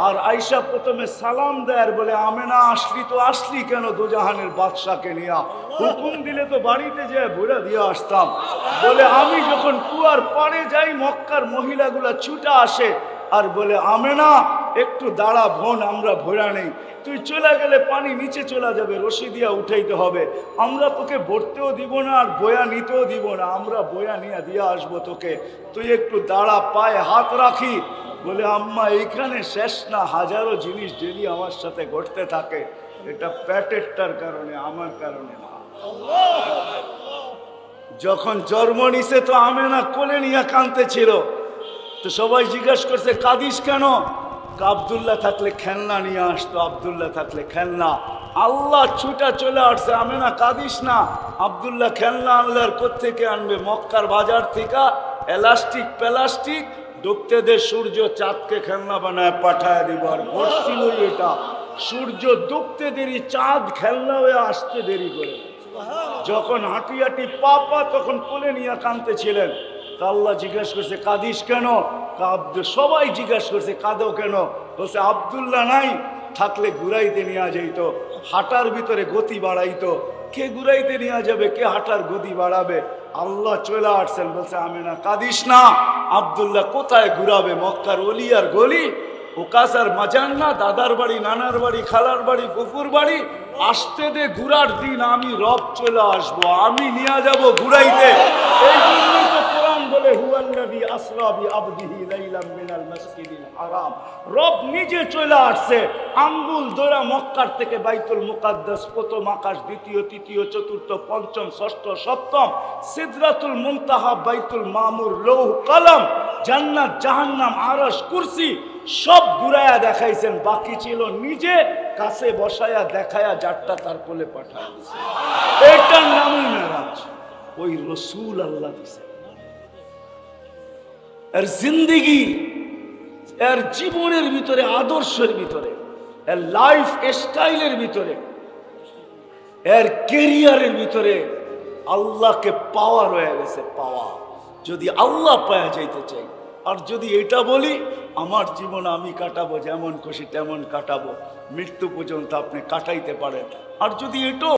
আর আইসা প্রথমে সালাম দেয়, আর বলে আমেনা আসলি তো আসলি কেন দোজাহানের বাদশাকে নিয়া? হুকুম দিলে তো বাড়িতে যেয়ে ভরা দিয়ে আসতাম। বলে আমি যখন কুয়ার পাড়ে যাই, মক্কার মহিলাগুলা ছুটা আসে আর বলে আমেনা একটু দাঁড়া বোন, আমরা ভরা নেই, তুই চলে গেলে পানি নিচে চলে যাবে, রশি দিয়া উঠাইতে হবে, আমরা তোকে ভরতেও দিব না আর বয়া নিতেও দিব না, আমরা বয়া নিয়ে দিয়ে আসবো তোকে, তুই একটু দাঁড়া, পায়ে হাত রাখি। বলে আম্মা এইখানে শেষ না, হাজারো জিনিস ডেলি আমার সাথে ঘটতে থাকে, এটা পেটেরটার কারণে, আমার কারণে না। যখন জন্ম নিছে তো আমেনা কোলে নিয়ে কাঁদতেছিল, তো সবাই জিজ্ঞাসা করছে কাঁদিস কেন? আব্দুল্লাহ থাকলে খেলনা নিয়ে আসতো, আব্দুল্লাহ থাকলে খেলনা। আল্লাহ ছুটা চলে আসছে, আমেনা কাঁদিস না, আব্দুল্লাহ খেলনা আনলে আর কোত্থেকে আনবে? মক্কার বাজার থেকে এলাস্টিক প্লাস্টিক ডুবতে দে, সূর্য চাঁদকে খেলনা বানায় পাঠায় দিব। আর ঘটছিল এটা, সূর্য ডুবতে দেরি, চাঁদ খেলনা হয়ে আসতে দেরি করে। যখন হাঁটি হাঁটি পাপা তখন কোলে নিয়ে কাঁদতেছিলেন। আল্লাহ জিজ্ঞাসা করছে কাঁদিস কেন? সবাই জিজ্ঞাসা করছে কাঁদো কেন? বলছে আব্দুল্লাহ নাই, থাকলে ঘুরাইতে নিয়ে যাইতো, হাঁটার ভিতরে গতি বাড়াইতো। কে ঘুরাইতে নিয়ে যাবে, কে হাঁটার গতি বাড়াবে? আল্লাহ চলে আসছেন, বলছে আমেনা কাঁদিস না, আব্দুল্লাহ কোথায় ঘুরাবে? মক্কার অলি আর গলি, ওকাসার মাজান না, দাদার বাড়ি, নানার বাড়ি, খালার বাড়ি, ফুফুর বাড়ি, আসতে দে, ঘুরার দিন আমি রব চলে আসবো, আমি নিয়ে যাব ঘুরাইতে। এই জন্যই তো কোরআন বলে হুয়াল্লাযী আসরা বিআবদিহি লাইলাম মিনাল মাসজিদিল হারাম, রব নিজে চলে আসছে, আঙ্গুল ধরা মক্কার থেকে বাইতুল মুকাদ্দাস, প্রথম আকাশ, দ্বিতীয়, তৃতীয়, চতুর্থ, পঞ্চম, ষষ্ঠ, সপ্তম, সিদরাতুল মুনতাহা, বাইতুল মামুর, লৌহ কলম, জান্নাত, জাহান্নাম, আরশ, কুরসি সব ঘুরায়া দেখাইছেন। বাকি ছিল নিজে কাছে বসায়া দেখায়া যারটা তার কোলে পাঠায়, এটার নামই মেরাজ। ওই রসুল আল্লাহ দিছে, এর জিন্দেগি, এর জীবনের ভিতরে, আদর্শের ভিতরে, এর লাইফ স্টাইলের ভিতরে, এর কেরিয়ারের ভিতরে আল্লাহকে পাওয়া রয়ে গেছে, পাওয়া। যদি আল্লাহ পাওয়া যাইতে চাই, আর যদি এটা বলি আমার জীবন আমি কাটাবো, যেমন খুশি তেমন কাটাবো, মৃত্যু পর্যন্ত আপনি কাটাইতে পারেন। আর যদি এটাও